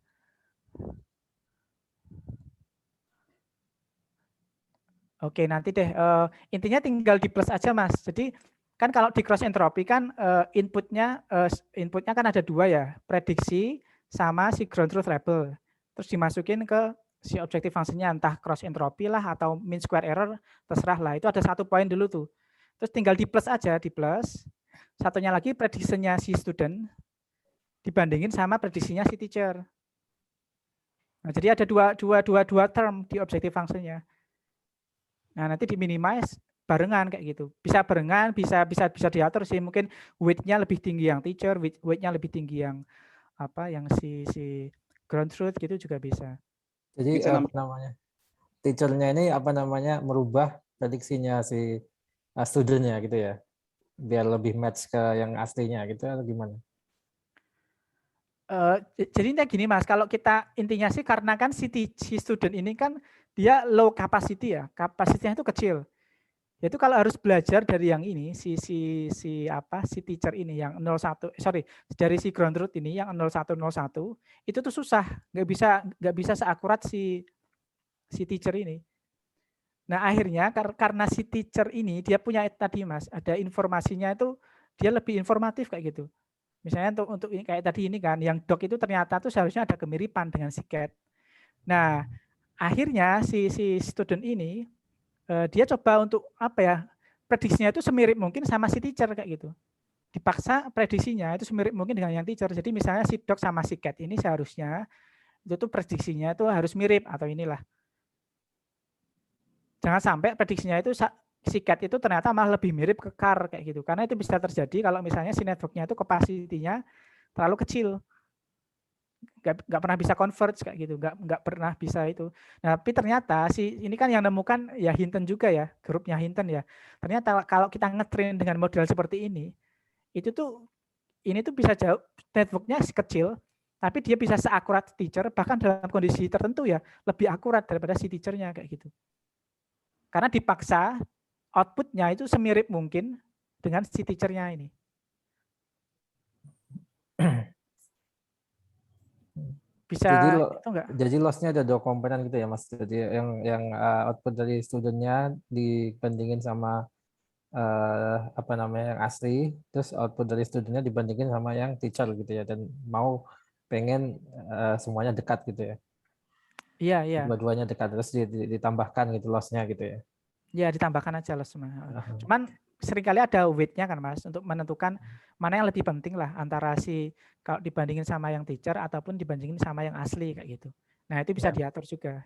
Oke, nanti deh. Intinya tinggal di plus aja, Mas. Jadi kan kalau di cross entropy kan inputnya kan ada 2 ya, prediksi sama si ground truth label. Terus dimasukin ke si objective function-nya, entah cross entropy lah atau mean square error, terserah lah. Itu ada 1 poin dulu tuh. Terus tinggal di plus aja, di plus. Satunya lagi prediksinya si student dibandingin sama prediksinya si teacher. Nah, jadi ada dua term di objective function-nya. Nah, nanti di-minimize barengan kayak gitu. Bisa barengan, bisa diatur sih. Mungkin weight-nya lebih tinggi yang teacher, weight-nya lebih tinggi yang yang si ground truth gitu juga bisa. Jadi apa namanya? Teacher-nya ini merubah prediksinya si student-nya gitu ya. Biar lebih match ke yang aslinya gitu atau gimana? Jadi intinya gini Mas, kalau kita intinya sih karena kan si student ini kan dia low capacity ya, kapasitinya itu kecil. Itu kalau harus belajar dari yang ini si teacher ini yang 01 dari si ground truth ini yang 0101 itu tuh susah, nggak bisa seakurat si teacher ini. Nah, akhirnya karena si teacher ini dia punya tadi Mas, ada informasinya itu dia lebih informatif kayak gitu. Misalnya untuk kayak tadi ini kan, yang doc itu ternyata tuh seharusnya ada kemiripan dengan si cat. Nah, akhirnya si student ini dia coba untuk prediksinya itu semirip mungkin sama si teacher kayak gitu. Dipaksa prediksinya itu semirip mungkin dengan yang teacher. Jadi misalnya si doc sama si cat ini seharusnya itu tuh prediksinya itu harus mirip atau inilah. Jangan sampai prediksinya itu si cat itu ternyata malah lebih mirip ke car kayak gitu. Karena itu bisa terjadi kalau misalnya si networknya itu capacity-nya terlalu kecil. Nggak pernah bisa converge kayak gitu, nggak pernah bisa itu. Nah, tapi ternyata ini kan yang nemukan ya Hinton juga ya, grupnya Hinton ya. Ternyata kalau kita ngetrain dengan model seperti ini tuh bisa jauh, networknya kecil, tapi dia bisa seakurat teacher, bahkan dalam kondisi tertentu ya lebih akurat daripada si teachernya kayak gitu. Karena dipaksa outputnya itu semirip mungkin dengan si teachernya ini. Jadi Bisa itu enggak? jadi loss-nya ada 2 komponen gitu ya Mas. Jadi yang output dari studentnya dibandingin sama apa namanya yang asli, terus output dari studentnya dibandingin sama yang teacher gitu ya, dan pengen semuanya dekat gitu ya. Iya, iya. Dua-duanya dekat, terus ditambahkan gitu loss-nya gitu ya. Ya ditambahkan aja loss. Aha. Cuman seringkali ada weight-nya kan Mas untuk menentukan mana yang lebih penting lah antara kalau dibandingin sama yang teacher ataupun dibandingin sama yang asli kayak gitu. Nah itu bisa Ya. diatur juga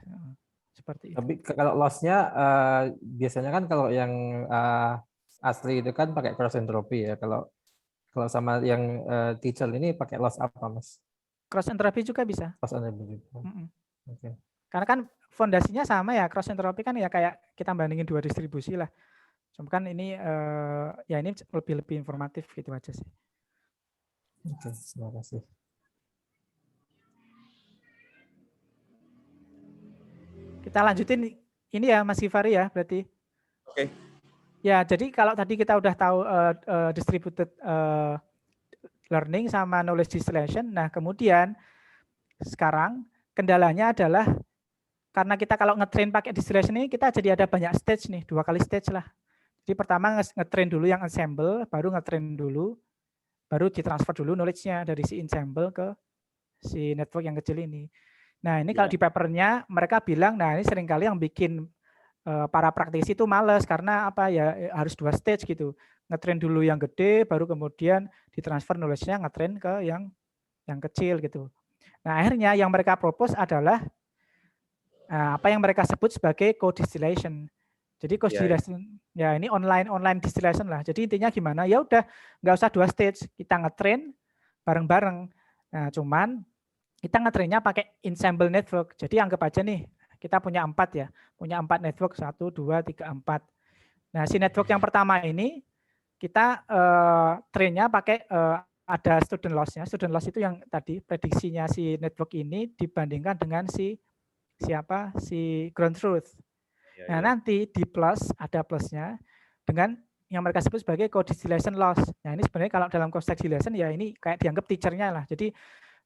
seperti itu. Tapi kalau loss-nya biasanya kan kalau yang asli itu kan pakai cross entropy ya. Kalau sama yang teacher ini pakai loss apa Mas? Cross entropy juga bisa. Cross entropy. Oke. Karena kan fondasinya sama ya, cross entropy kan ya kayak kita bandingin 2 distribusi lah. Cuma kan ini ya ini lebih informatif gitu aja sih. Oke, terima kasih. Kita lanjutin ini ya Mas Givari ya berarti. Oke. Ya jadi kalau tadi kita udah tahu distributed learning sama knowledge distillation, nah kemudian sekarang kendalanya adalah karena kita kalau ngetrain pakai distillation ini kita jadi ada banyak stage nih, 2 kali stage lah. Jadi pertama ngetrain dulu yang ensemble, baru ngetrain dulu, baru ditransfer dulu knowledge-nya dari si ensemble ke si network yang kecil ini. Nah ini kalau di papernya mereka bilang, nah ini seringkali yang bikin para praktisi itu males karena apa ya harus 2 stage gitu. Ngetrain dulu yang gede, baru kemudian ditransfer knowledge-nya ngetrain ke yang kecil gitu. Nah akhirnya yang mereka propose adalah apa yang mereka sebut sebagai co-distillation. Jadi co-distillation ya ini online distillation lah. Jadi intinya gimana? Ya udah nggak usah 2 stage, kita ngetrain bareng-bareng. Nah cuman kita ngetrainnya pakai ensemble network. Jadi anggap aja nih kita punya 4 ya, punya 4 network 1, 2, 3, 4. Nah si network yang pertama ini kita trainnya pakai ada student loss-nya. Student loss itu yang tadi prediksinya si network ini dibandingkan dengan si ground truth. Nah nanti di plus ada plusnya dengan yang mereka sebut sebagai co-distillation loss. Nah ini sebenarnya kalau dalam konteks distillation ya ini kayak dianggap teachernya lah. Jadi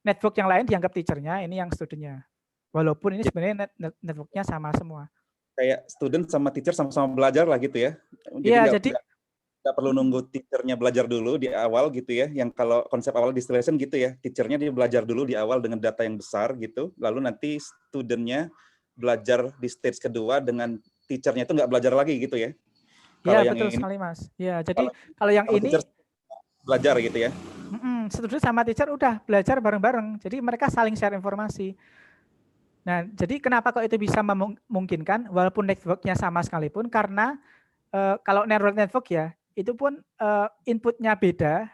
network yang lain dianggap teachernya, ini yang studentnya. Walaupun ini sebenarnya networknya sama semua. Kayak student sama teacher sama-sama belajar lah gitu ya. Iya jadi nggak perlu nunggu teachernya belajar dulu di awal gitu ya. Yang kalau konsep awal distillation gitu ya, teachernya dia belajar dulu di awal dengan data yang besar gitu, lalu nanti studentnya belajar di stage kedua dengan teachernya itu nggak belajar lagi gitu ya. Iya betul sekali Mas. Ya jadi kalau yang ini belajar gitu ya. Student sama teacher udah belajar bareng-bareng. Jadi mereka saling share informasi. Nah jadi kenapa kok itu bisa memungkinkan walaupun networknya sama sekalipun, karena kalau neural network ya itu pun inputnya beda,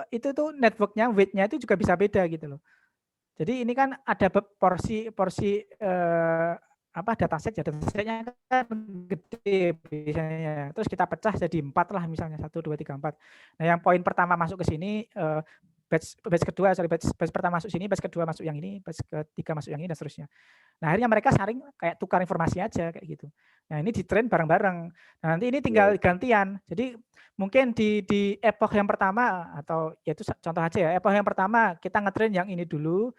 itu tuh networknya weight-nya itu juga bisa beda gitu loh. Jadi ini kan ada porsi dataset ya, datasetnya kan gede biasanya. Terus kita pecah jadi 4 lah misalnya 1, 2, 3, 4. Nah yang poin pertama masuk ke sini, batch kedua pertama masuk sini, batch kedua masuk yang ini, batch ketiga masuk yang ini dan seterusnya. Nah akhirnya mereka saling kayak tukar informasi aja kayak gitu. Nah ini di-train bareng-bareng. Nah nanti ini tinggal gantian. Jadi mungkin di epoch yang pertama atau ya itu contoh aja ya, epoch yang pertama kita nge-train yang ini dulu,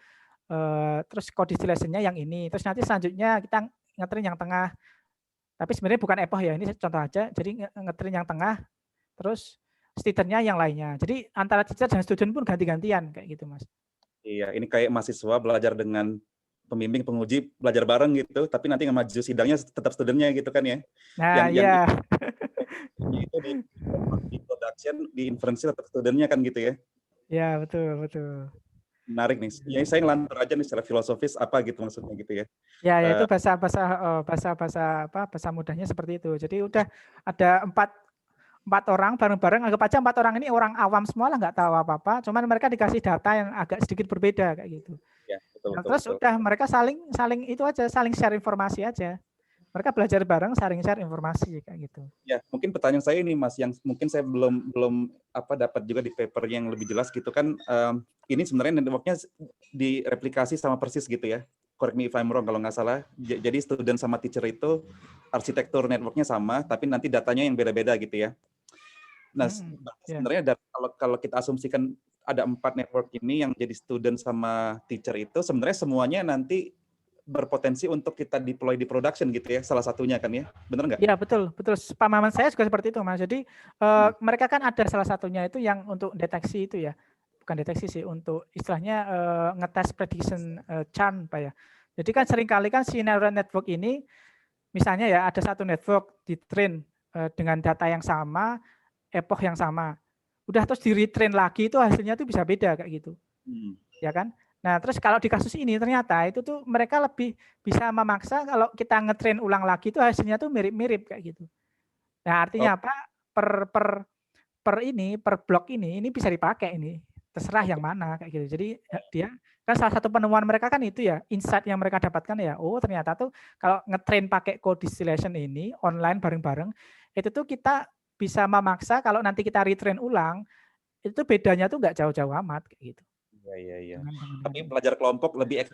terus co-distillation-nya yang ini, terus nanti selanjutnya kita nge-train yang tengah. Tapi sebenarnya bukan epoch ya, ini contoh aja. Jadi nge-train yang tengah, terus student-nya yang lainnya. Jadi antara teacher dan student pun ganti-gantian kayak gitu Mas. Iya, ini kayak mahasiswa belajar dengan pembimbing penguji belajar bareng gitu, tapi nanti maju sidangnya tetap studentnya gitu kan ya. Nah iya. Itu di production, di inference tetap studentnya kan gitu ya. Ya betul. Menarik nih. Ya, saya ngelantur aja nih secara filosofis apa gitu maksudnya gitu ya. Ya itu bahasa mudahnya seperti itu. Jadi udah ada empat orang bareng-bareng, anggap aja 4 orang ini orang awam semua lah, nggak tahu apa-apa, cuman mereka dikasih data yang agak sedikit berbeda kayak gitu. Ya, betul, terus udah mereka saling itu aja, saling share informasi aja. Mereka belajar bareng, saling share informasi kayak gitu. Ya, mungkin pertanyaan saya ini Mas, yang mungkin saya belum dapat juga di paper yang lebih jelas gitu kan. Ini sebenarnya networknya direplikasi sama persis gitu ya. Correct me if I'm wrong kalau nggak salah. Jadi student sama teacher itu arsitektur networknya sama, tapi nanti datanya yang beda-beda gitu ya. Nah, sebenarnya kalau kita asumsikan ada 4 network ini yang jadi student sama teacher itu sebenarnya semuanya nanti berpotensi untuk kita deploy di production gitu ya, salah satunya kan ya, benar nggak? Iya betul, betul. Pemahaman saya juga seperti itu Mas. Jadi mereka kan ada salah satunya itu yang untuk deteksi itu ya, bukan deteksi sih, untuk istilahnya ngetes prediction churn Pak ya. Jadi kan seringkali kan si neural network ini, misalnya ya ada satu network di train dengan data yang sama, epoch yang sama, udah terus di retrain lagi itu hasilnya tuh bisa beda kayak gitu, ya kan? Nah, terus kalau di kasus ini ternyata itu tuh mereka lebih bisa memaksa kalau kita ngetrain ulang lagi itu hasilnya tuh mirip-mirip kayak gitu. Nah, artinya apa? Per blok ini bisa dipakai ini. Terserah yang mana kayak gitu. Jadi dia kan salah satu penemuan mereka kan itu ya, insight yang mereka dapatkan ya, oh ternyata tuh kalau ngetrain pakai code distillation ini online bareng-bareng, itu tuh kita bisa memaksa kalau nanti kita retrain ulang, itu bedanya tuh nggak jauh-jauh amat kayak gitu. Iya. Tapi belajar kelompok lebih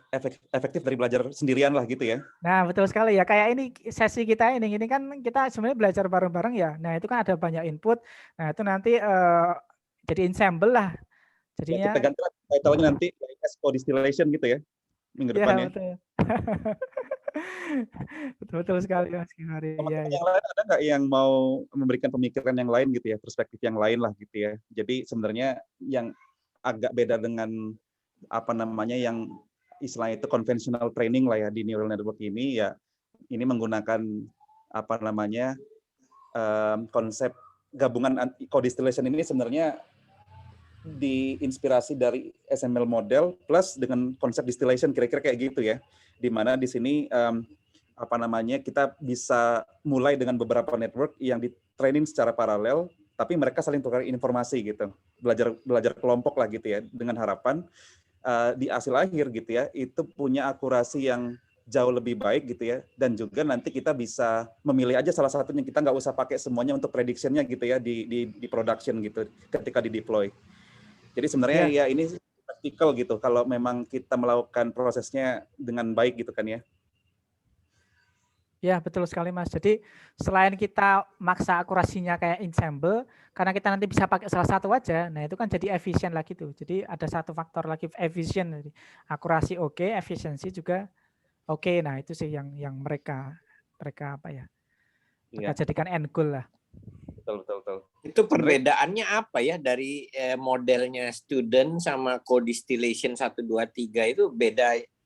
efektif dari belajar sendirian lah gitu ya. Nah, betul sekali ya. Kayak ini sesi kita ini kan kita sebenarnya belajar bareng-bareng ya. Nah, itu kan ada banyak input. Nah, itu nanti jadi ensemble lah. Jadinya Ya, kita ganti title-nya nanti code distillation gitu ya minggu depan ya. Betul. Betul sekali Mas Gihari. Teman-teman yang lain ada nggak yang mau memberikan pemikiran yang lain gitu ya, perspektif yang lain lah gitu ya. Jadi sebenarnya yang agak beda dengan apa namanya yang istilahnya itu conventional training lah ya di neural network ini ya, ini menggunakan apa namanya konsep gabungan code distillation ini sebenarnya diinspirasi dari SML model plus dengan konsep distillation kira-kira kayak gitu ya, di mana di sini apa namanya kita bisa mulai dengan beberapa network yang di-training secara paralel, tapi mereka saling tukar informasi gitu, belajar kelompok lah gitu ya, dengan harapan di hasil akhir gitu ya itu punya akurasi yang jauh lebih baik gitu ya, dan juga nanti kita bisa memilih aja salah satunya, kita nggak usah pakai semuanya untuk prediction-nya gitu ya di production gitu ketika di deploy. Jadi sebenarnya ya ini praktikal gitu kalau memang kita melakukan prosesnya dengan baik gitu kan ya. Ya, betul sekali Mas. Jadi selain kita maksa akurasinya kayak ensemble, karena kita nanti bisa pakai salah satu aja, nah itu kan jadi efisien lagi tuh. Jadi ada satu faktor lagi efisien. Jadi akurasi oke, efisiensi juga oke. Nah itu sih yang mereka apa ya? Mereka jadikan end goal lah. Betul. Itu perbedaannya apa ya dari modelnya student sama code distillation 1, 2, 3 itu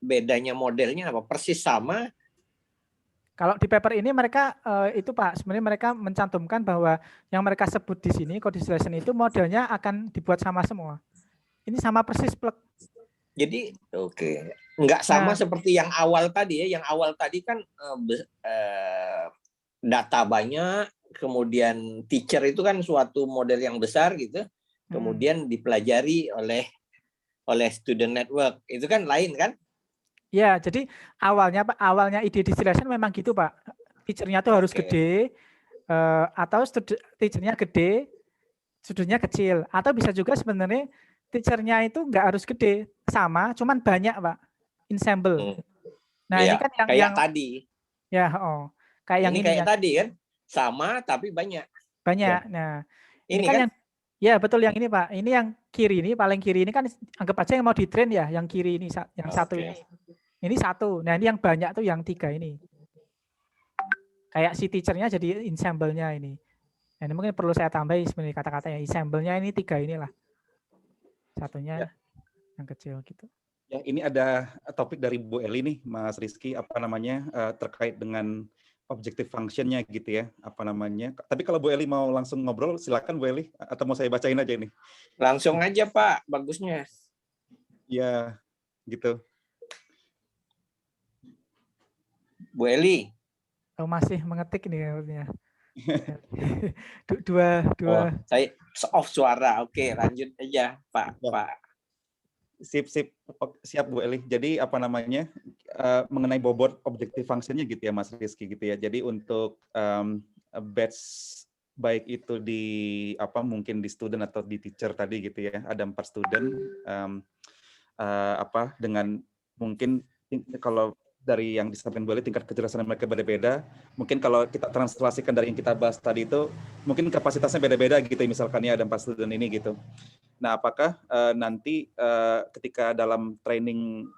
bedanya modelnya apa? Persis sama? Kalau di paper ini mereka itu Pak, sebenarnya mereka mencantumkan bahwa yang mereka sebut di sini code distillation itu modelnya akan dibuat sama semua. Ini sama persis plug. Jadi nggak sama seperti yang awal tadi ya. Yang awal tadi kan data banyak, kemudian teacher itu kan suatu model yang besar gitu, kemudian dipelajari oleh student network. Itu kan lain kan? Ya, jadi awalnya ide distillation memang gitu Pak. Teachernya tuh harus gede, atau teachernya gede, studentnya kecil. Atau bisa juga sebenarnya teachernya itu nggak harus gede, sama, cuman banyak Pak, ensemble. Nah ini kan yang tadi. Ya, kayak yang ini kayak tadi kan, sama tapi banyak. Banyak. Nah ini kan yang, ya betul yang ini Pak. Ini yang kiri ini, paling kiri ini kan anggap aja yang mau di-train ya, yang kiri ini, yang satu ini. Ini satu. Nah ini yang banyak tuh yang 3 ini. Kayak si teachernya jadi ensemble-nya ini. Nah, ini mungkin perlu saya tambahin sebenarnya kata-katanya. Ensemble-nya ini 3 inilah. Satunya yang kecil gitu. Ya, ini ada topik dari Bu Eli nih, Mas Rizky, apa namanya terkait dengan objective function-nya gitu ya, apa namanya. Tapi kalau Bu Eli mau langsung ngobrol, silakan Bu Eli, atau mau saya bacain aja ini? Langsung aja Pak, bagusnya. Ya, gitu. Bu Eli. Oh, masih mengetik nih ya. dua. Saya off suara. Oke, lanjut aja Pak. Ya. Pak. Siap Bu Eli. Jadi apa namanya mengenai bobot objective function-nya gitu ya Mas Rizky gitu ya. Jadi untuk batch baik itu di mungkin di student atau di teacher tadi gitu ya. Ada 4 student dengan mungkin kalau dari yang disampaikan Bu Eli tingkat kecerdasan mereka beda-beda. Mungkin kalau kita translasikan dari yang kita bahas tadi itu mungkin kapasitasnya beda-beda gitu misalkan ya ada 4 student ini gitu. Nah, apakah nanti ketika dalam training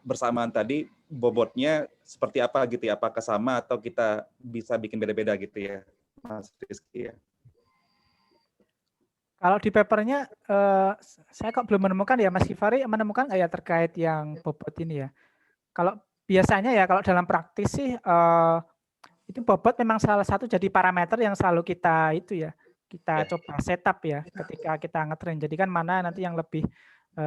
bersamaan tadi bobotnya seperti apa gitu ya? Apakah sama atau kita bisa bikin beda-beda gitu ya, Mas Rizky ya? Kalau di papernya, saya kok belum menemukan ya, Mas Givari menemukan nggak ya terkait yang bobot ini ya? Kalau biasanya ya, kalau dalam praktis sih, itu bobot memang salah satu jadi parameter yang selalu kita itu ya, kita coba setup ya, ketika kita nge-train. Jadi kan mana nanti yang lebih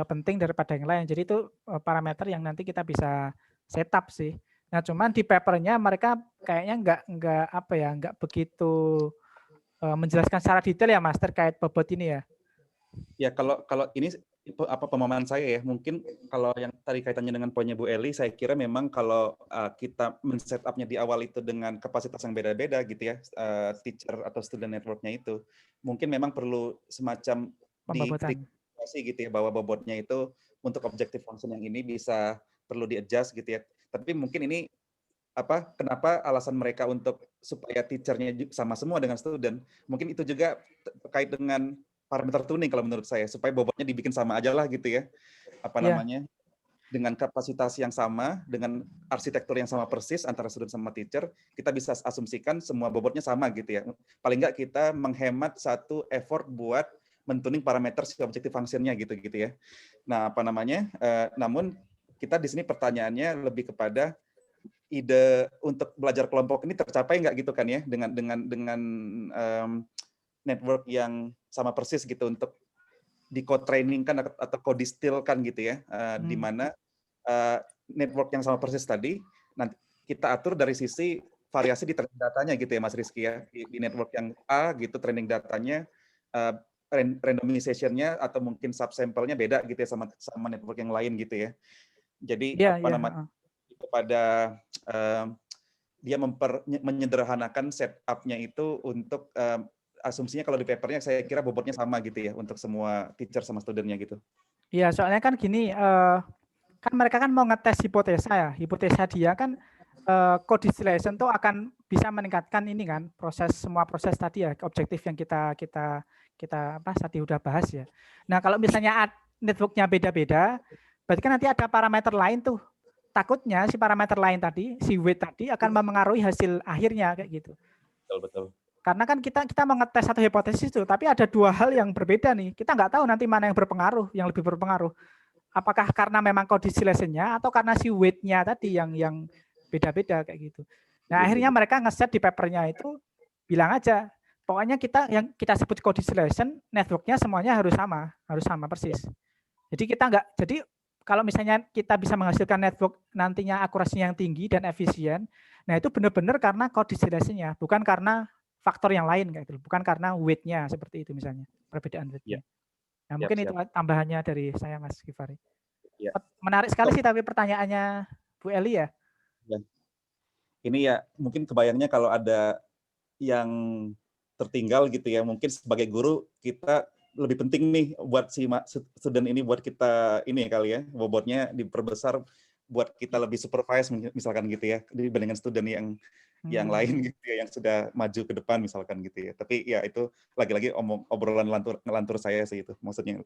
penting daripada yang lain. Jadi itu parameter yang nanti kita bisa setup sih. Nah, cuman di papernya mereka kayaknya nggak begitu menjelaskan secara detail ya Mas terkait bobot ini ya. Ya, kalau ini pemahaman saya ya, mungkin kalau yang tadi kaitannya dengan poinnya Bu Eli, saya kira memang kalau kita men-setupnya di awal itu dengan kapasitas yang beda-beda gitu ya, teacher atau student network-nya itu, mungkin memang perlu semacam Pembobotan. di gitu ya, bahwa bobotnya itu untuk objective function yang ini bisa perlu di-adjust gitu ya. Tapi mungkin ini kenapa alasan mereka untuk supaya teacher-nya sama semua dengan student, mungkin itu juga terkait dengan parameter tuning kalau menurut saya, supaya bobotnya dibikin sama aja lah gitu ya, dengan kapasitas yang sama, dengan arsitektur yang sama persis antara student sama teacher, kita bisa asumsikan semua bobotnya sama gitu ya. Paling nggak kita menghemat satu effort buat mentuning parameter si objective function-nya gitu ya. Nah, namun kita di sini pertanyaannya lebih kepada ide untuk belajar kelompok ini tercapai nggak gitu kan ya, dengan network yang sama persis gitu untuk di co-training kan atau co-distill kan gitu ya, di mana network yang sama persis tadi nanti kita atur dari sisi variasi di training datanya gitu ya Mas Rizky ya, di network yang A gitu training datanya randomization-nya atau mungkin subsample-nya beda gitu ya sama network yang lain gitu ya. Jadi kepada dia menyederhanakan setup-nya itu untuk asumsinya kalau di papernya saya kira bobotnya sama gitu ya untuk semua teacher sama studentnya gitu. Iya, soalnya kan gini, kan mereka kan mau ngetes hipotesa ya. Hipotesa dia kan co-distillation tuh akan bisa meningkatkan ini kan semua proses tadi ya, objektif yang kita tadi udah bahas ya. Nah, kalau misalnya networknya beda-beda, berarti kan nanti ada parameter lain tuh. Takutnya si parameter lain tadi, si weight tadi akan mempengaruhi hasil akhirnya kayak gitu. Betul. Karena kan kita mau ngetes satu hipotesis itu, tapi ada dua hal yang berbeda nih. Kita nggak tahu nanti mana yang lebih berpengaruh. Apakah karena memang co-distillation-nya atau karena si weight-nya tadi yang beda-beda kayak gitu. Nah, akhirnya mereka ngeset di papernya itu bilang aja, pokoknya yang kita sebut co-distillation, network-nya semuanya harus sama persis. Jadi kalau misalnya kita bisa menghasilkan network nantinya akurasinya yang tinggi dan efisien, nah itu benar-benar karena co-distillation-nya, bukan karena faktor yang lain kayak gitu, bukan karena weight-nya seperti itu misalnya, perbedaan weight-nya. Nah, mungkin itu tambahannya dari saya Mas Givari. Ya. Menarik sekali sih tapi pertanyaannya Bu Eli ya. Ini ya mungkin kebayangnya kalau ada yang tertinggal gitu ya, mungkin sebagai guru kita lebih penting nih buat si student ini, buat kita ini kali ya, bobotnya diperbesar buat kita lebih supervise misalkan gitu ya, dibandingkan student yang lain gitu ya, yang sudah maju ke depan misalkan gitu ya. Tapi ya itu lagi-lagi obrolan ngelantur saya sih itu maksudnya.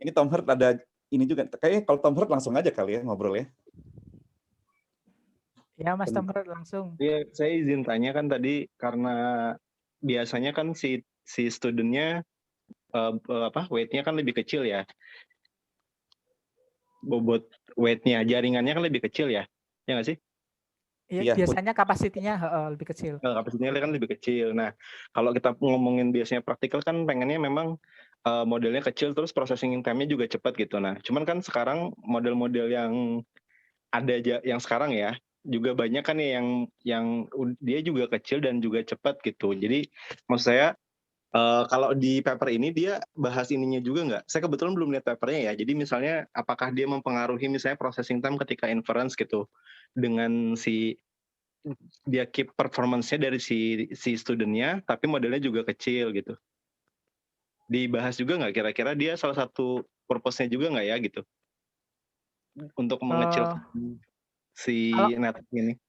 Ini Tom Hurt ada ini juga, kayaknya kalau Tom Hurt langsung aja kali ya ngobrol ya. Ya Mas Tom Hurt langsung. Ya, saya izin tanya kan tadi karena biasanya kan si studentnya weight-nya kan lebih kecil ya. Bobot weight-nya, jaringannya kan lebih kecil ya. Ya nggak sih? Iya, biasanya kapasitinya lebih kecil. Kapasitinya kan lebih kecil. Nah, kalau kita ngomongin biasanya praktikal kan pengennya memang modelnya kecil terus processing time-nya juga cepat gitu. Nah, cuman kan sekarang model-model yang ada yang sekarang ya juga banyak kan ya yang dia juga kecil dan juga cepat gitu. Jadi maksud saya kalau di paper ini dia bahas ininya juga nggak? Saya kebetulan belum lihat papernya ya. Jadi misalnya apakah dia mempengaruhi misalnya processing time ketika inference gitu dengan dia keep performance-nya dari si student-nya tapi modelnya juga kecil gitu. Dibahas juga nggak kira-kira dia salah satu purpose-nya juga nggak ya gitu untuk mengecilkan si network ini?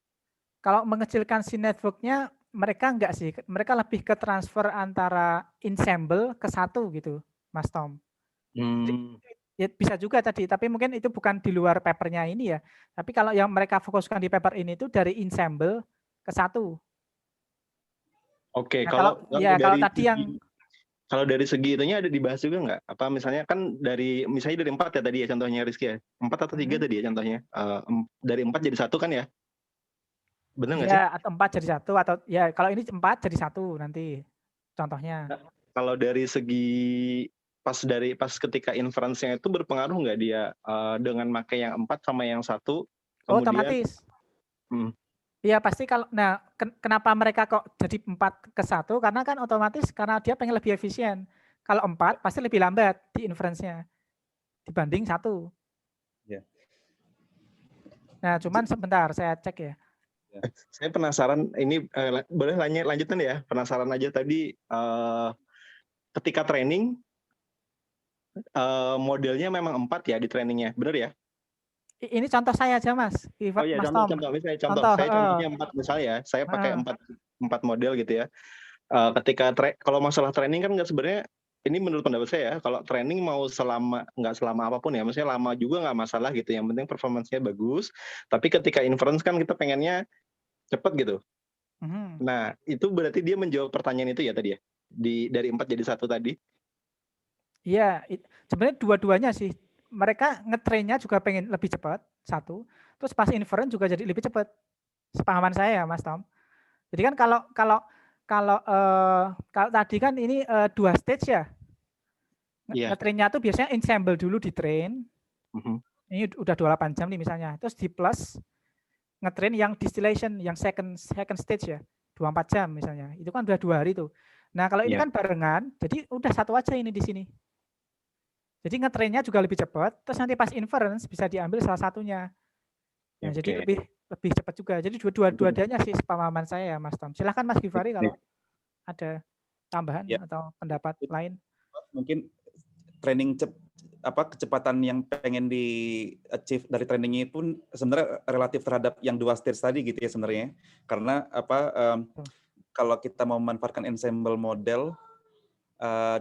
Kalau mengecilkan si network-nya mereka enggak sih, mereka lebih ke transfer antara ensemble ke satu gitu, Mas Tom. Ya bisa juga tadi, tapi mungkin itu bukan di luar papernya ini ya. Tapi kalau yang mereka fokuskan di paper ini itu dari ensemble ke satu. Oke, Nah, kalau kalau tadi yang kalau dari segi itunya ada dibahas juga nggak? Apa misalnya kan misalnya dari 4 ya tadi ya contohnya Rizky ya, 4 atau 3 tadi ya contohnya, dari 4 jadi 1 kan ya? Bener nggak sih? ya atau 4 jadi 1 atau ya kalau ini 4 jadi 1 nanti contohnya. Kalau dari segi pas ketika inference-nya itu berpengaruh nggak dia dengan pakai yang 4 sama yang 1 kemudian Otomatis. Iya pasti kalau kenapa mereka kok jadi 4 ke 1 karena kan otomatis karena dia pengen lebih efisien. Kalau 4 pasti lebih lambat di inference-nya dibanding 1. Ya. Nah, cuman sebentar saya cek ya. Saya penasaran ini boleh lanjutan ya? Penasaran aja tadi ketika training modelnya memang 4 ya di trainingnya, benar ya? Ini contoh saya aja Mas. Oh iya, Mas Tom. saya contohnya 4 misalnya ya, saya pakai 4 model gitu ya. Ketika kalau masalah training kan nggak sebenarnya ini menurut pendapat saya ya, kalau training mau nggak selama apapun ya, maksudnya lama juga nggak masalah gitu, yang penting performance-nya bagus. Tapi ketika inference kan kita pengennya cepet gitu. Nah itu berarti dia menjawab pertanyaan itu ya tadi ya, dari 4 jadi 1 tadi. Iya, sebenarnya dua-duanya sih. Mereka ngetrainnya juga pengen lebih cepat, 1. Terus pas inference juga jadi lebih cepat. Sepahaman saya ya Mas Tom. Jadi kan kalau tadi kan ini 2 stage ya. Ngetrainnya tuh biasanya ensemble dulu di train. Ini udah 28 jam nih misalnya. Terus di plus ngetrain yang distillation, yang second stage ya. 24 jam misalnya. Itu kan udah 2 hari tuh. Nah, kalau ini kan barengan, jadi udah 1 aja ini di sini. Jadi ngetrainnya juga lebih cepat, terus nanti pas inference bisa diambil salah satunya. Nah, jadi lebih cepat juga. Jadi dua-duanya sih pemahaman saya ya Mas Tom. Silahkan Mas Givari kalau ada tambahan atau pendapat lain. Mungkin training kecepatan yang pengen di achieve dari trainingnya pun sebenarnya relatif terhadap yang 2 stage tadi gitu ya sebenarnya. Karena kalau kita mau memanfaatkan ensemble model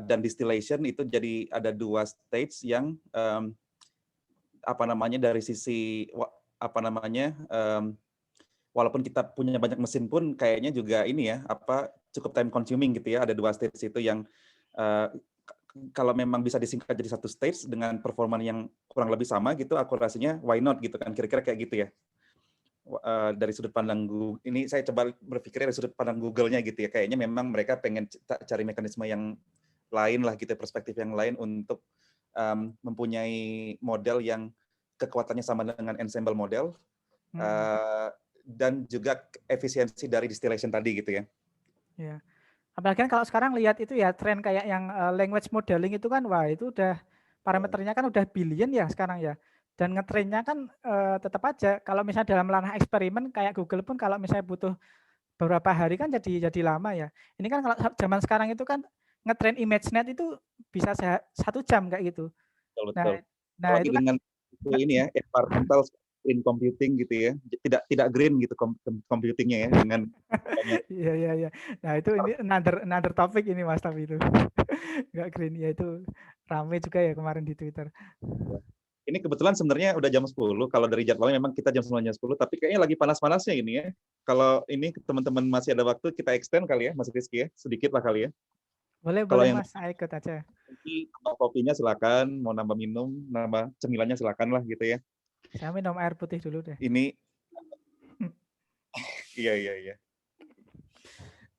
dan distillation itu jadi ada 2 stage yang dari sisi walaupun kita punya banyak mesin pun kayaknya juga ini ya cukup time consuming gitu ya. Ada 2 stage itu yang kalau memang bisa disingkat jadi 1 stage dengan performa yang kurang lebih sama gitu, akurasinya why not gitu kan, kira-kira kayak gitu ya. Dari sudut pandang Google, ini saya coba berpikir dari sudut pandang Google-nya gitu ya, kayaknya memang mereka pengen cari mekanisme yang lain lah gitu, perspektif yang lain untuk mempunyai model yang kekuatannya sama dengan ensemble model dan juga efisiensi dari distillation tadi gitu ya. Ya. Apalagi kan kalau sekarang lihat itu ya tren kayak yang language modeling itu kan wah itu udah parameternya kan udah billion ya sekarang ya. Dan ngetrainnya kan tetap aja kalau misalnya dalam ranah eksperimen kayak Google pun kalau misalnya butuh beberapa hari kan jadi lama ya. Ini kan kalau zaman sekarang itu kan ngetrain ImageNet itu bisa 1 jam kayak gitu. Betul. Nah itu kan dengan ini ya environmental green computing gitu ya. Tidak green gitu computingnya ya dengan Iya. Nah itu ini another topik ini Mas tapi itu nggak green ya itu rame juga ya kemarin di Twitter. Ini kebetulan sebenarnya udah jam 10. Kalau dari jadwalnya memang kita jam 9 jam 10, tapi kayaknya lagi panas-panasnya ini ya. Kalau ini teman-teman masih ada waktu, kita extend kali ya, Mas Rizky ya. Sedikit lah kali ya. Boleh yang Mas, saya ikut aja. Kopinya silakan, mau nambah minum, nambah cemilannya silakan lah gitu ya. Saya minum air putih dulu deh. Ini, iya.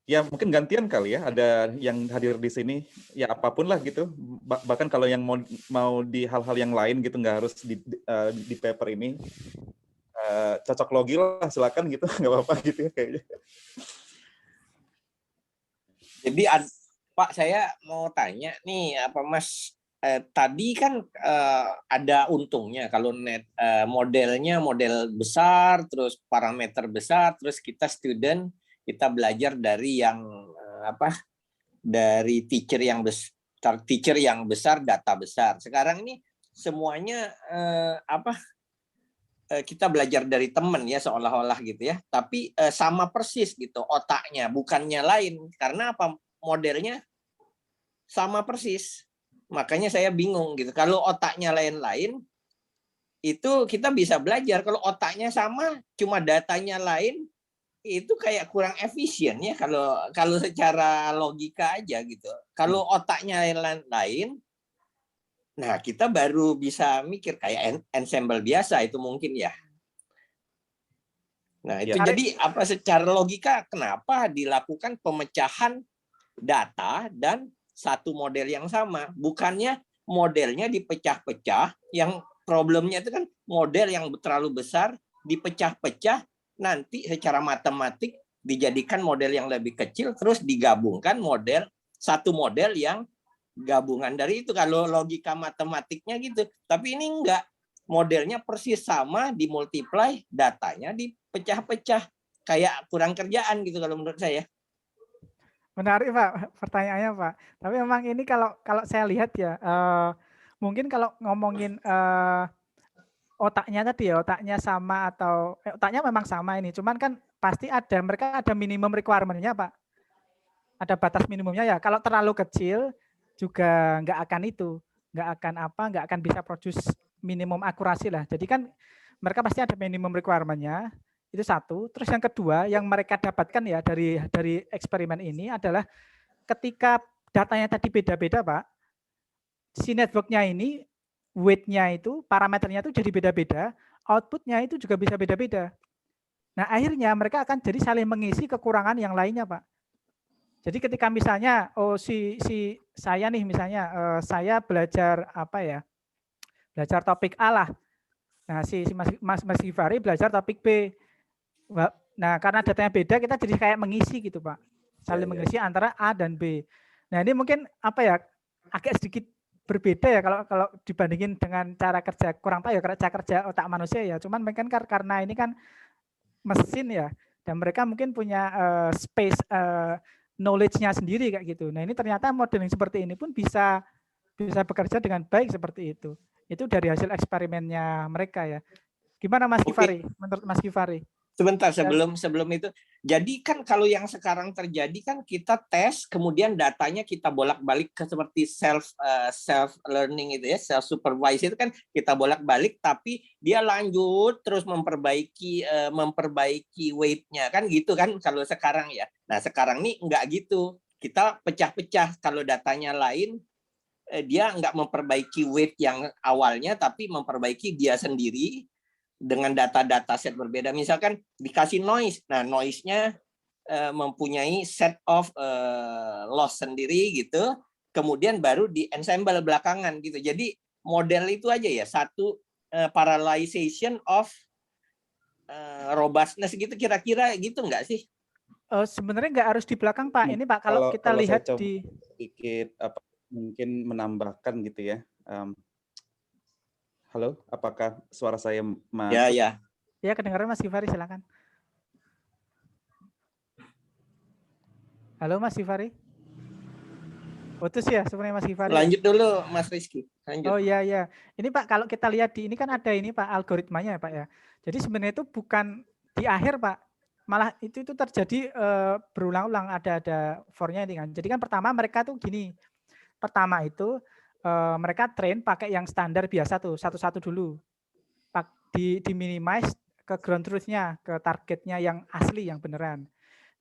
Ya mungkin gantian kali ya, ada yang hadir di sini, ya apapun lah gitu. Bahkan kalau yang mau di hal-hal yang lain gitu, nggak harus di paper ini. Cocok logi lah, silakan gitu, nggak apa-apa gitu ya kayaknya. Jadi Pak saya mau tanya nih Mas, tadi kan ada untungnya kalau modelnya model besar, terus parameter besar, terus kita belajar dari yang dari teacher yang besar, data besar. Sekarang ini semuanya kita belajar dari teman ya seolah-olah gitu ya, tapi sama persis gitu otaknya, bukannya lain. Karena apa? Modelnya sama persis. Makanya saya bingung gitu. Kalau otaknya lain-lain, itu kita bisa belajar. Kalau otaknya sama, cuma datanya lain, itu kayak kurang efisien ya kalau secara logika aja gitu. Kalau otaknya lain, nah kita baru bisa mikir kayak ensemble biasa itu mungkin ya. Nah itu Ya. jadi apa secara logika kenapa dilakukan pemecahan data dan satu model yang sama, bukannya modelnya dipecah-pecah, yang problemnya itu kan model yang terlalu besar dipecah-pecah, nanti secara matematik dijadikan model yang lebih kecil terus digabungkan satu model yang gabungan dari itu kalau logika matematiknya gitu. Tapi ini enggak, modelnya persis sama, dimultiply, datanya dipecah-pecah, kayak kurang kerjaan gitu kalau menurut saya. Menarik Pak pertanyaannya Pak. Tapi memang ini kalau saya lihat ya, mungkin kalau ngomongin otaknya tadi ya, otaknya sama atau otaknya memang sama ini, cuman kan pasti mereka ada minimum requirement-nya Pak. Ada batas minimumnya ya. Kalau terlalu kecil juga nggak akan bisa produce minimum akurasi lah. Jadi kan mereka pasti ada minimum requirement-nya. Itu satu. Terus yang kedua yang mereka dapatkan ya dari eksperimen ini adalah ketika datanya tadi beda-beda Pak, si network-nya ini weight-nya itu, parameternya itu jadi beda-beda, output-nya itu juga bisa beda-beda. Nah akhirnya mereka akan jadi saling mengisi kekurangan yang lainnya Pak. Jadi ketika misalnya saya nih misalnya saya belajar belajar topik A lah. Nah si Mas Givari belajar topik B. Nah, karena datanya beda, kita jadi kayak mengisi gitu, Pak. Saling mengisi antara A dan B. Nah, ini mungkin agak sedikit berbeda ya kalau dibandingin dengan cara kerja, kurang tahu ya cara kerja otak manusia ya. Cuman mungkin karena ini kan mesin ya, dan mereka mungkin punya space knowledge-nya sendiri kayak gitu. Nah, ini ternyata modeling seperti ini pun bisa bekerja dengan baik seperti itu. Itu dari hasil eksperimennya mereka ya. Gimana Mas Givari? Menurut Mas Givari? Sebentar sebelum itu. Jadi kan kalau yang sekarang terjadi kan kita tes, kemudian datanya kita bolak-balik ke seperti self learning itu ya, self supervised itu kan kita bolak-balik, tapi dia lanjut terus memperbaiki weight-nya kan gitu kan kalau sekarang ya. Nah sekarang nih enggak gitu, kita pecah-pecah. Kalau datanya lain, dia enggak memperbaiki weight yang awalnya, tapi memperbaiki dia sendiri dengan data-data set berbeda. Misalkan dikasih noise, nah noise-nya mempunyai set of loss sendiri gitu, kemudian baru di ensemble belakangan gitu. Jadi model itu aja ya, satu parallelization of robustness gitu, kira-kira gitu nggak sih? Sebenarnya nggak harus di belakang Pak. Ini Pak kalau kita lihat di sedikit mungkin menambahkan gitu ya. Halo, apakah suara saya masuk? Ya. Ya, kedengaran Mas Givari, silakan. Halo Mas Givari. Putus ya sebenarnya Mas Givari. Lanjut dulu Mas Rizky. Lanjut. Oh iya. Ini Pak kalau kita lihat di ini kan ada ini Pak algoritmanya ya Pak ya. Jadi sebenarnya itu bukan di akhir Pak. Malah itu terjadi berulang-ulang ada for-nya ini kan. Jadi kan pertama mereka tuh gini. Pertama itu mereka train pakai yang standar biasa tuh, satu-satu dulu. Di minimize ke ground truth-nya, ke targetnya yang asli, yang beneran.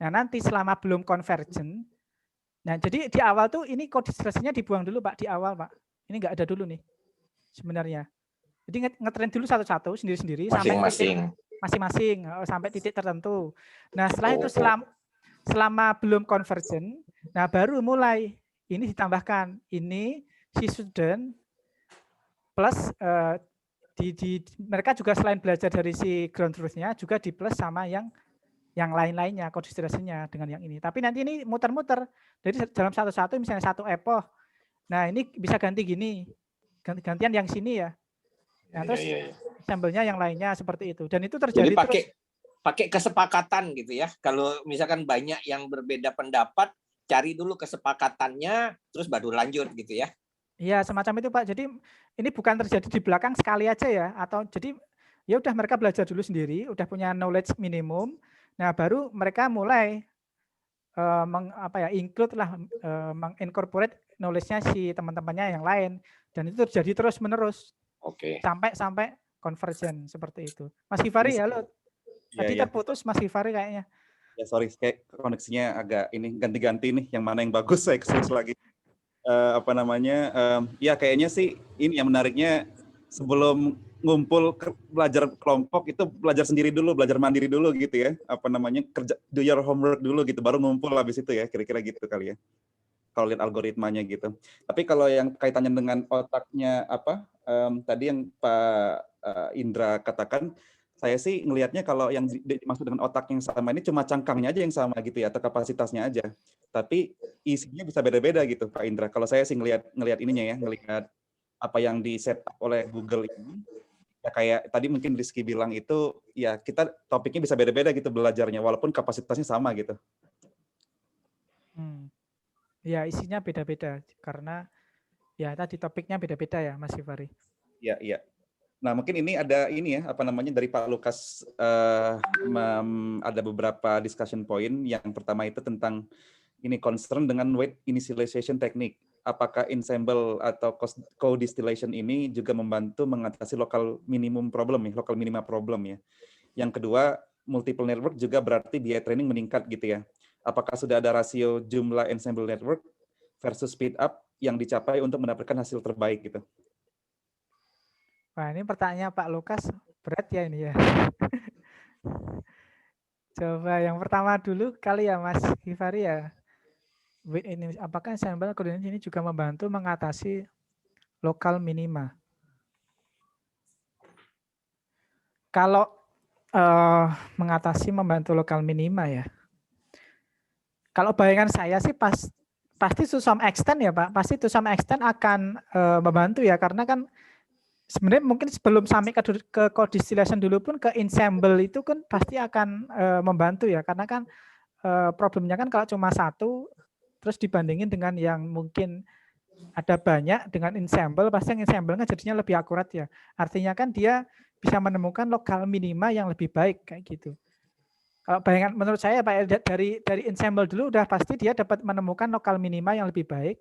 Nah nanti selama belum convergent, nah jadi di awal tuh ini kode diskresinya dibuang dulu Pak, di awal Pak. Ini nggak ada dulu nih sebenarnya. Jadi ngetrain dulu satu-satu, sendiri-sendiri. Masing-masing, sampai titik tertentu. Nah setelah itu selama belum convergent, nah baru mulai ini ditambahkan, ini si student plus mereka juga selain belajar dari si ground truth-nya juga di plus sama yang lain-lainnya, kode diskresinya dengan yang ini. Tapi nanti ini muter-muter. Jadi dalam satu-satu misalnya satu epoch. Nah, ini bisa ganti gini. Gantian yang sini ya. Nah, terus sampelnya yang lainnya seperti itu. Dan itu terjadi jadi pakai kesepakatan gitu ya. Kalau misalkan banyak yang berbeda pendapat, cari dulu kesepakatannya terus baru lanjut gitu ya. Iya, semacam itu Pak. Jadi ini bukan terjadi di belakang sekali aja ya, atau jadi ya udah mereka belajar dulu sendiri, udah punya knowledge minimum. Nah, baru mereka mulai include lah, mengincorporate knowledge-nya si teman-temannya yang lain, dan itu terjadi terus-menerus Oke. sampai convergen seperti itu. Mas Hifari, halo. Iya, Tadi iya. terputus Mas Hifari kayaknya. Ya sorry, kayak koneksinya agak ini ganti-ganti nih, yang mana yang bagus saya switch lagi. Ya kayaknya sih ini yang menariknya, sebelum ngumpul belajar kelompok itu belajar sendiri dulu, belajar mandiri dulu gitu ya. Kerja, do your homework dulu gitu, baru ngumpul habis itu ya, kira-kira gitu kali ya. Kalau lihat algoritmanya gitu. Tapi kalau yang kaitannya dengan otaknya tadi yang Pak Indra katakan, saya sih ngelihatnya kalau yang dimaksud dengan otak yang sama ini cuma cangkangnya aja yang sama gitu ya, atau kapasitasnya aja. Tapi isinya bisa beda-beda gitu Pak Indra. Kalau saya sih ngelihat ininya ya, ngelihat apa yang di set oleh Google ini, ya kayak tadi mungkin Rizky bilang itu, ya kita topiknya bisa beda-beda gitu belajarnya, walaupun kapasitasnya sama gitu. Ya isinya beda-beda karena ya tadi topiknya beda-beda ya Mas Hifari. Iya, iya. Nah, mungkin ini ada ini ya, dari Pak Lukas, ada beberapa discussion point. Yang pertama itu tentang ini concern dengan weight initialization technique. Apakah ensemble atau co-distillation ini juga membantu mengatasi local minimum problem ya, local minima problem ya. Yang kedua, multiple network juga berarti biaya training meningkat gitu ya. Apakah sudah ada rasio jumlah ensemble network versus speed up yang dicapai untuk mendapatkan hasil terbaik gitu? Wah, ini pertanyaannya Pak Lukas berat ya ini ya. Coba yang pertama dulu kali ya Mas Hifari ya. Ini apakah ensemble coordination ini juga membantu mengatasi lokal minima? Kalau mengatasi membantu lokal minima ya. Kalau bayangan saya sih pasti to some extent ya Pak, pasti to some extent akan membantu ya, karena kan sebenarnya mungkin sebelum sampai ke co-distillation dulu pun ke ensemble itu kan pasti akan membantu ya, karena kan problemnya kan kalau cuma satu terus dibandingin dengan yang mungkin ada banyak dengan ensemble, pasti yang ensemble kan jadinya lebih akurat ya. Artinya kan dia bisa menemukan lokal minima yang lebih baik kayak gitu. Kalau bayangan menurut saya Pak, dari ensemble dulu udah pasti dia dapat menemukan lokal minima yang lebih baik.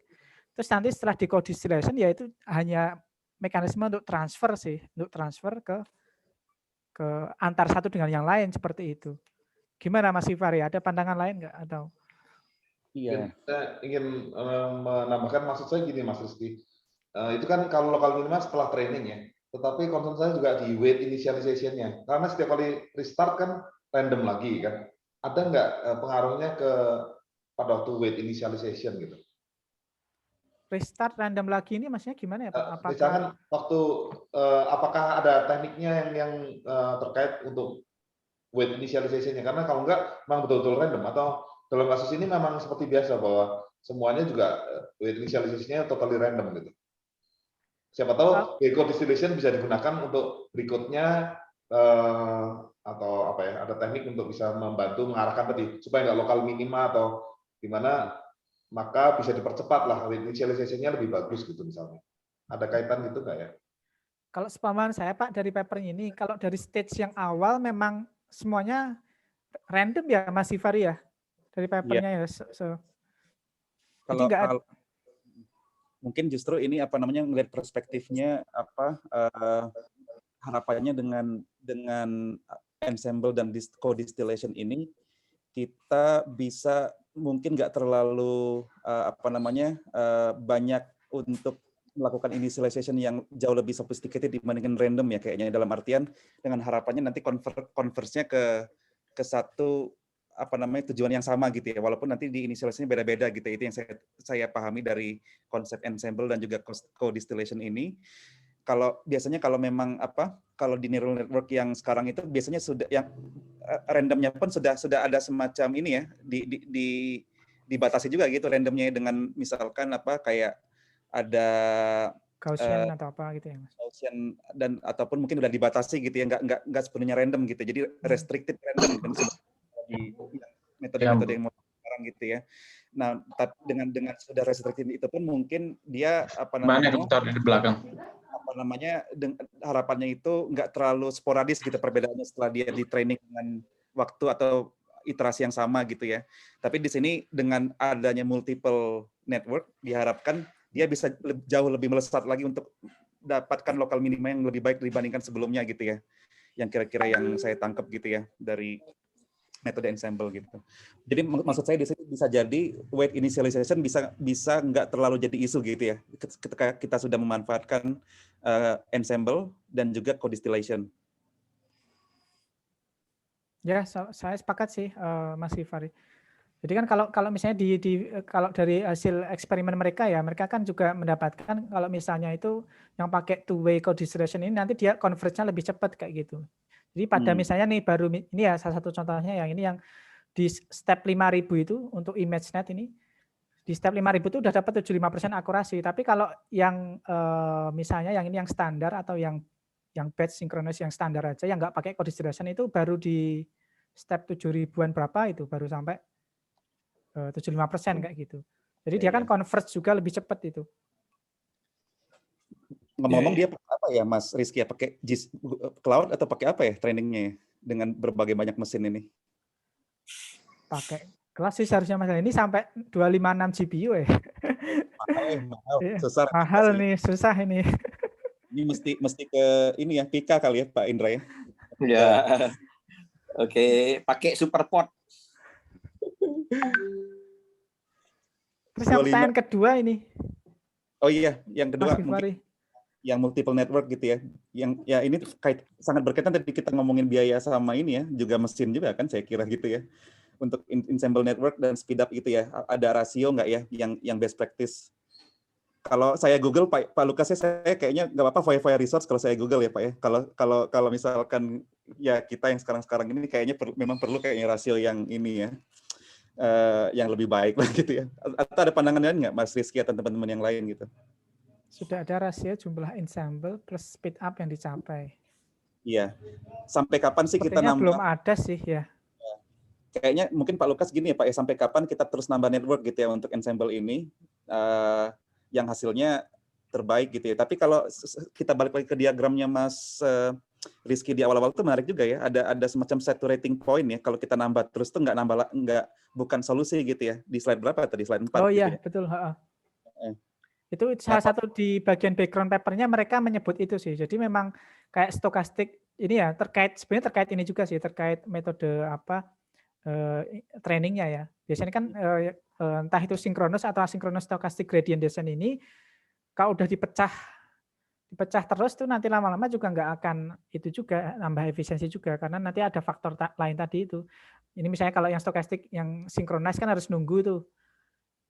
Terus nanti setelah di co-distillation ya itu hanya mekanisme untuk transfer sih, untuk transfer ke antar satu dengan yang lain seperti itu. Gimana Mas Hifari? Ada pandangan lain nggak atau? Iya. Saya ingin menambahkan, maksud saya gini Mas Rizky. Itu kan kalau lokal minima setelah training ya. Tetapi concern saya juga di weight initialization-nya. Karena setiap kali restart kan random lagi kan. Ada nggak pengaruhnya pada waktu weight initialization gitu? Restart random lagi ini maksudnya gimana ya Pak? Misalkan waktu apakah ada tekniknya yang terkait untuk weight initialization-nya? Karena kalau enggak memang betul-betul random, atau dalam kasus ini memang seperti biasa bahwa semuanya juga weight initialization-nya totally random gitu. Siapa tahu co-distillation bisa digunakan untuk berikutnya, atau apa ya, ada teknik untuk bisa membantu mengarahkan tadi supaya nggak lokal minima atau gimana, maka bisa dipercepat lah, initialization-nya lebih bagus gitu misalnya. Ada kaitan gitu nggak ya? Kalau sepemahaman saya Pak dari paper ini, kalau dari stage yang awal memang semuanya random ya Mas Hifari ya, dari papernya ya. Jadi nggak mungkin justru ini melihat perspektifnya harapannya dengan ensemble dan co-distillation ini kita bisa mungkin nggak terlalu banyak untuk melakukan initialization yang jauh lebih sophisticated dibandingkan random ya kayaknya, dalam artian dengan harapannya nanti converse-nya ke satu tujuan yang sama gitu ya, walaupun nanti di initialisasinya beda-beda gitu. Itu yang saya pahami dari konsep ensemble dan juga co-distillation ini. Biasanya kalau memang kalau di neural network yang sekarang itu biasanya sudah yang randomnya pun sudah ada semacam ini ya, dibatasi juga gitu randomnya dengan misalkan kayak ada Gaussian atau apa gitu ya Mas. Gaussian ataupun mungkin udah dibatasi gitu ya, nggak sepenuhnya random gitu. Jadi restricted random kan di metode-metode yang sekarang gitu ya. Nah, dengan sudah restricted itu pun mungkin dia Mana komputer di belakang? apa namanya harapannya itu nggak terlalu sporadis gitu perbedaannya setelah dia di training dengan waktu atau iterasi yang sama gitu ya. Tapi di sini dengan adanya multiple network diharapkan dia bisa jauh lebih melesat lagi untuk dapatkan lokal minima yang lebih baik dibandingkan sebelumnya gitu ya. Yang kira-kira yang saya tangkap gitu ya dari metode ensemble gitu. Jadi maksud saya di sini bisa jadi weight initialization bisa nggak terlalu jadi isu gitu ya ketika kita sudah memanfaatkan ensemble dan juga co-distillation. Ya, saya sepakat sih, Mas Givari. Jadi kan kalau misalnya kalau dari hasil eksperimen mereka ya, mereka kan juga mendapatkan kalau misalnya itu yang pakai two-way co-distillation ini nanti dia converge-nya lebih cepat kayak gitu. Jadi pada misalnya nih baru ini ya salah satu contohnya yang ini yang di step 5.000 itu untuk ImageNet ini, di step 5.000 itu udah dapat 75% akurasi. Tapi kalau yang misalnya yang ini yang standar atau yang batch synchronous yang standar aja yang nggak pakai co-distillation itu baru di step 7.000-an berapa itu baru sampai 75% kayak gitu. Jadi dia kan converge juga lebih cepat itu. Ngomong-ngomong dia pakai apa ya Mas Rizky ya? Pakai cloud atau pakai apa ya trainingnya ya? Dengan berbagai banyak mesin ini? Pakai kelas sih seharusnya Mas. Ini sampai 256 GPU ya. Mahal. Susah. Mahal nih, susah ini. Ini mesti ke ini ya, Pika kali ya Pak Indra ya. Ya. Oke, pakai SuperPod. Terus yang pertanyaan kedua ini. Oh iya, yang kedua Mas mungkin yang multiple network gitu ya. Yang ya ini sangat berkaitan tadi kita ngomongin biaya sama ini ya, juga mesin juga kan saya kira gitu ya. Untuk ensemble network dan speed up gitu ya. Ada rasio nggak ya yang best practice? Kalau saya Google Pak Lukas saya kayaknya nggak apa-apa foya-foya resource kalau saya Google ya Pak ya. Kalau misalkan ya kita yang sekarang ini kayaknya memang perlu kayaknya rasio yang ini ya. Yang lebih baik lah gitu ya. Atau ada pandangan lain nggak Mas Rizky atau teman-teman yang lain gitu? Sudah ada rasio jumlah ensemble plus speed up yang dicapai. Iya. Sampai kapan sih kita nambah? Belum ada sih ya. Kayaknya mungkin Pak Lukas gini ya Pak ya, sampai kapan kita terus nambah network gitu ya untuk ensemble ini yang hasilnya terbaik gitu ya. Tapi kalau kita balik lagi ke diagramnya Mas Rizky di awal-awal itu menarik juga ya. Ada semacam saturating point ya. Kalau kita nambah terus tuh bukan solusi gitu ya. Di slide berapa tadi? Slide 4 Oh gitu iya, ya. betul. Itu salah satu di bagian background papernya mereka menyebut itu sih. Jadi memang kayak stokastik ini ya sebenarnya terkait ini juga sih, terkait metode trainingnya ya. Biasanya kan entah itu sinkronus atau asinkronus stochastic gradient descent ini kalau udah dipecah terus tuh nanti lama-lama juga nggak akan itu juga nambah efisiensi juga karena nanti ada faktor lain tadi itu. Ini misalnya kalau yang stokastik yang sinkronis kan harus nunggu tuh.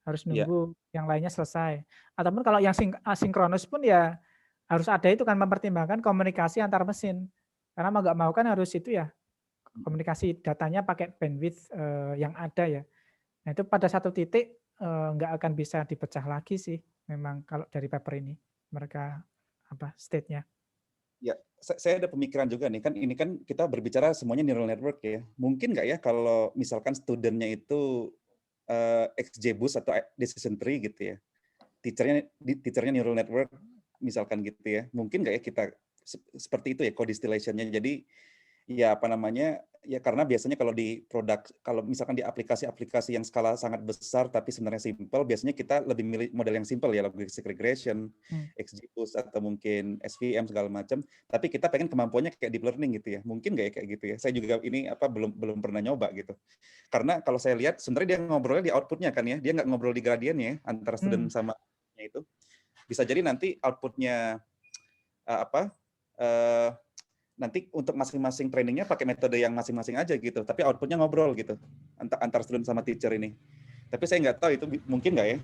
Harus nunggu yang lainnya selesai. Ataupun kalau yang asinkronus pun ya harus ada itu kan mempertimbangkan komunikasi antar mesin. Karena mau nggak mau kan harus itu ya komunikasi datanya pakai bandwidth yang ada ya. Nah itu pada satu titik nggak akan bisa dipecah lagi sih memang kalau dari paper ini mereka state-nya. Ya, saya ada pemikiran juga nih kan ini kan kita berbicara semuanya neural network ya. Mungkin nggak ya kalau misalkan studentnya itu XGBoost atau decision tree gitu ya. Teachernya neural network misalkan gitu ya. Mungkin nggak ya kita seperti itu ya co-distillation-nya. Jadi ya apa namanya ya karena biasanya kalau di produk kalau misalkan di aplikasi yang skala sangat besar tapi sebenarnya simple biasanya kita lebih milih model yang simple ya logistic regression, XGBoost atau mungkin SVM segala macam tapi kita pengen kemampuannya kayak deep learning gitu ya mungkin nggak ya kayak gitu ya saya juga ini belum pernah nyoba gitu karena kalau saya lihat sebenarnya dia ngobrolnya di outputnya kan ya dia nggak ngobrol di gradiennya antara student sama itu bisa jadi nanti outputnya nanti untuk masing-masing trainingnya pakai metode yang masing-masing aja gitu, tapi outputnya ngobrol gitu antar student sama teacher ini. Tapi saya nggak tahu itu mungkin nggak ya?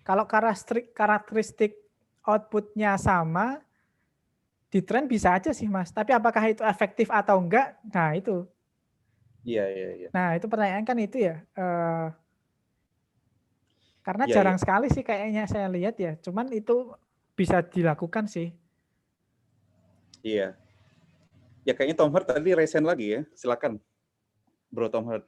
Kalau karakteristik outputnya sama, di train bisa aja sih Mas. Tapi apakah itu efektif atau enggak? Nah itu. Iya. Nah itu pertanyaan kan itu ya. Karena jarang sekali sih kayaknya saya lihat ya. Cuman itu bisa dilakukan sih. Iya. Ya kayaknya Tom Hurt tadi resen lagi ya. Silakan, Bro Tom Hurt.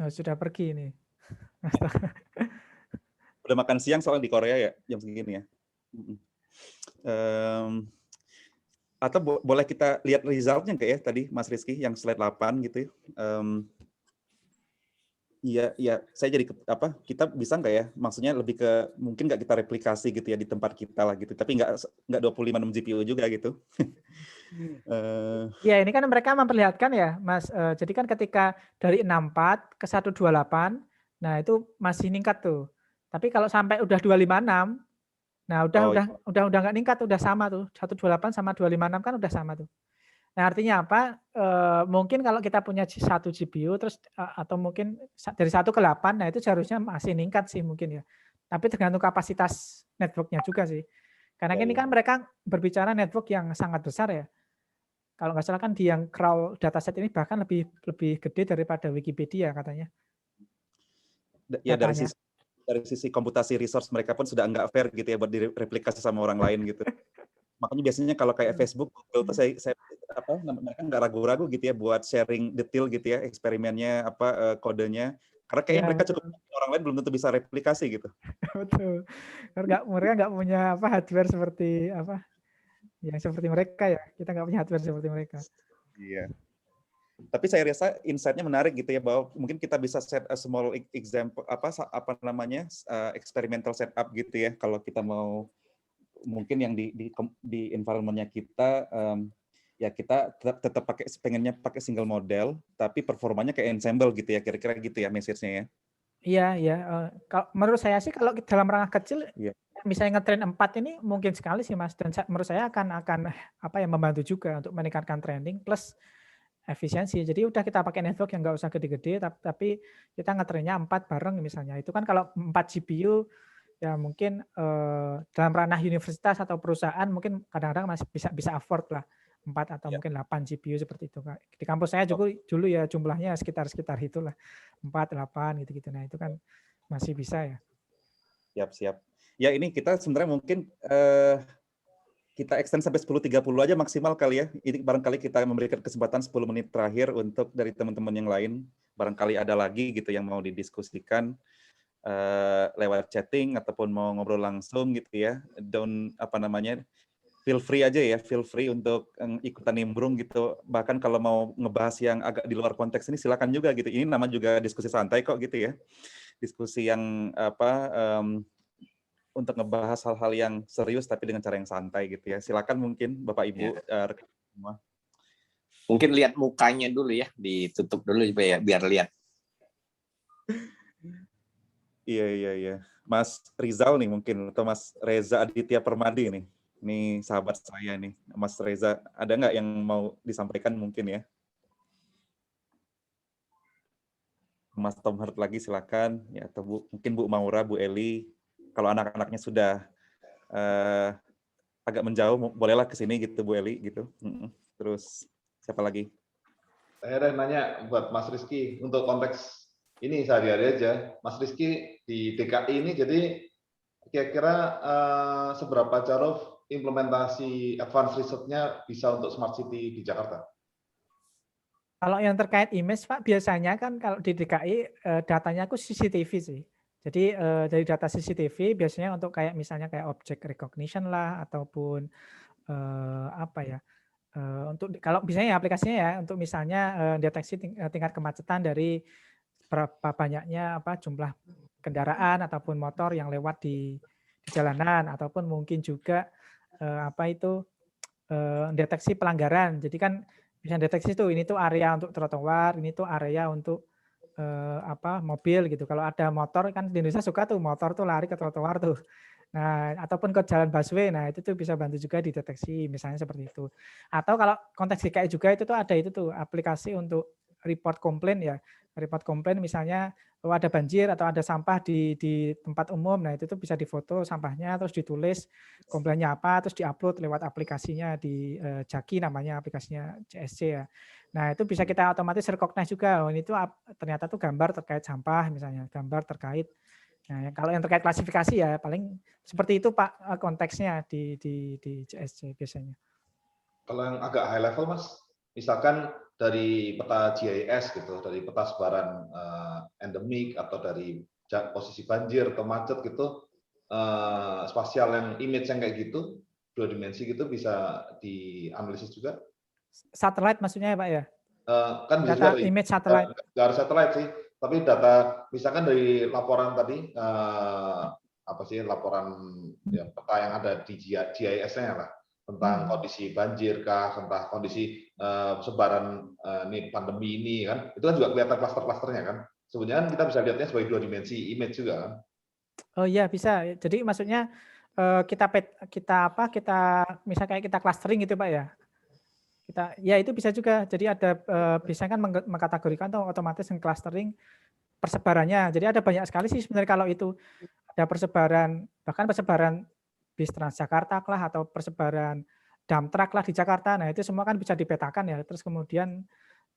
Nah, sudah pergi ini. Udah makan siang soalnya di Korea ya jam segini ya. Atau boleh kita lihat resultnya nggak ya tadi Mas Rizky yang slide 8 gitu ya. Iya, saya jadi kita bisa nggak ya? Maksudnya lebih ke mungkin nggak kita replikasi gitu ya di tempat kita lah gitu. Tapi nggak 25 GPU juga gitu. Ya ini kan mereka memperlihatkan ya, Mas. Jadi kan ketika dari 64 ke 128, nah itu masih ningkat tuh. Tapi kalau sampai udah 256, nah udah nggak ningkat, udah sama tuh. 128 sama 256 kan udah sama tuh. Nah artinya apa? Mungkin kalau kita punya satu GPU terus atau mungkin dari 1 ke 8, nah itu seharusnya masih ningkat sih mungkin ya. Tapi tergantung kapasitas networknya juga sih. Karena ini kan mereka berbicara network yang sangat besar ya. Kalau nggak salah kan di yang crawl dataset ini bahkan lebih gede daripada Wikipedia katanya. Ya dari sisi komputasi resource mereka pun sudah nggak fair gitu ya buat direplikasi sama orang lain gitu. Makanya biasanya kalau kayak Facebook, Google tuh mereka nggak ragu-ragu gitu ya buat sharing detail gitu ya eksperimennya kodenya. Karena kayaknya mereka cukup orang lain belum tentu bisa replikasi gitu. Betul. Karena mereka nggak punya hardware seperti yang seperti mereka ya. Kita nggak punya hardware seperti mereka. Iya. Tapi saya rasa insight-nya menarik gitu ya bahwa mungkin kita bisa set a small example experimental setup gitu ya kalau kita mau mungkin yang di environment-nya kita ya kita tetap pengennya pakai single model tapi performanya kayak ensemble gitu ya kira-kira gitu ya message-nya ya. Iya. Kalau menurut saya sih kalau dalam rangka kecil misalnya ngetrain 4 ini mungkin sekali sih Mas, dan menurut saya akan membantu juga untuk meningkatkan training plus efisiensi. Jadi udah kita pakai network yang nggak usah gede-gede, tapi kita ngetrainnya 4 bareng misalnya. Itu kan kalau 4 GPU ya mungkin dalam ranah universitas atau perusahaan mungkin kadang-kadang masih bisa afford lah 4 atau mungkin 8 GPU seperti itu. Di kampus saya juga dulu ya jumlahnya sekitar itulah 4, 8 gitu-gitu. Nah itu kan masih bisa ya. Siap. Ya ini kita sebenarnya mungkin kita extend sampai 10.30 aja maksimal kali ya. Ini barangkali kita memberikan kesempatan 10 menit terakhir untuk dari teman-teman yang lain. Barangkali ada lagi gitu yang mau didiskusikan lewat chatting ataupun mau ngobrol langsung gitu ya. Feel free aja ya, feel free untuk ikutan nimbrung gitu. Bahkan kalau mau ngebahas yang agak di luar konteks ini silakan juga gitu. Ini nama juga diskusi santai kok gitu ya. Diskusi yang untuk ngebahas hal-hal yang serius tapi dengan cara yang santai gitu ya. Silakan mungkin Bapak Ibu semua. Mungkin lihat mukanya dulu ya, ditutup dulu ya biar lihat. Iya. Mas Rizal nih mungkin atau Mas Reza Aditya Permadi nih. Ini sahabat saya nih. Mas Reza, ada nggak yang mau disampaikan mungkin ya? Mas Tom Hart lagi silakan ya, atau mungkin Bu Maura, Bu Eli. Kalau anak-anaknya sudah agak menjauh, bolehlah ke sini gitu Bu Eli gitu. Terus siapa lagi? Saya ada nanya buat Mas Rizky untuk konteks ini sehari-hari aja. Mas Rizky di DKI ini jadi kira-kira seberapa jauh implementasi advance research-nya bisa untuk smart city di Jakarta? Kalau yang terkait image Pak, biasanya kan kalau di DKI datanya aku CCTV sih. Jadi dari data CCTV biasanya untuk misalnya kayak object recognition lah ataupun untuk kalau misalnya aplikasinya ya untuk misalnya deteksi tingkat kemacetan dari berapa banyaknya jumlah kendaraan ataupun motor yang lewat di jalanan ataupun mungkin juga deteksi pelanggaran. Jadi kan bisa deteksi tuh ini tuh area untuk trotoar, ini tuh area untuk mobil gitu. Kalau ada motor kan di Indonesia suka tuh motor tuh lari ke trotoar tuh. Nah, ataupun ke jalan busway, nah itu tuh bisa bantu juga dideteksi misalnya seperti itu. Atau kalau konteks DKI juga itu tuh ada itu tuh aplikasi untuk report komplain ya. Report komplain misalnya ada banjir atau ada sampah di tempat umum, nah itu tuh bisa difoto sampahnya terus ditulis komplainnya apa terus diupload lewat aplikasinya di Jaki namanya aplikasinya CSC ya. Nah, itu bisa kita otomatis recognize juga. Oh, ini tuh ternyata tuh gambar terkait sampah misalnya, gambar terkait. Nah, kalau yang terkait klasifikasi ya paling seperti itu Pak konteksnya di CSC biasanya. Kalau yang agak high level Mas, misalkan dari peta GIS gitu, dari peta sebaran endemik atau dari posisi banjir atau macet gitu, spasial yang image yang kayak gitu, 2 dimensi gitu bisa dianalisis juga. Satelit maksudnya ya Pak ya? Kan bisa juga Data dari image satelit. nggak harus satelit sih, tapi data misalkan dari laporan tadi, apa sih, laporan ya, peta yang ada di GIS-nya lah, tentang kondisi banjir kah, tentang kondisi sebaran nih pandemi ini kan, itu kan juga kelihatan klaster-klasternya kan. Sebenarnya kita bisa lihatnya sebagai 2 dimensi image juga kan. Oh iya bisa. Jadi maksudnya kita misal kayak kita clustering gitu Pak ya. Ya itu bisa juga. Jadi ada bisa kan mengkategorikan atau otomatis clustering persebarannya. Jadi ada banyak sekali sih sebenarnya kalau itu ada persebaran, bahkan persebaran bis Transjakarta lah atau persebaran dump truck lah di Jakarta. Nah itu semua kan bisa dipetakan ya. Terus kemudian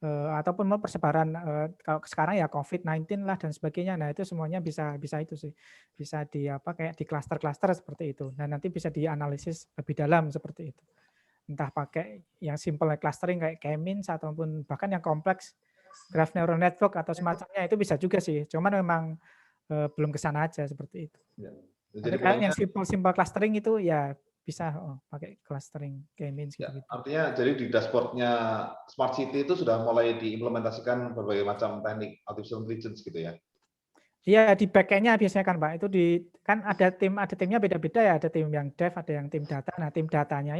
ataupun mau persebaran kalau sekarang ya COVID-19 lah dan sebagainya. Nah itu semuanya bisa itu sih, bisa kayak di klaster-klaster seperti itu. Nah nanti bisa dianalisis lebih dalam seperti itu. Entah pakai yang simple clustering kayak K-means ataupun bahkan yang kompleks graph neural network atau semacamnya itu bisa juga sih. Cuman memang belum ke sana aja seperti itu. Ya. Jadi kalau yang simple clustering itu ya bisa pakai clustering K-means ya, gitu. artinya jadi di dashboardnya Smart City itu sudah mulai diimplementasikan berbagai macam teknik artificial intelligence gitu ya. Iya di backend-nya biasanya kan Pak, itu kan ada timnya beda-beda ya, ada tim yang dev, ada yang tim data. Nah tim datanya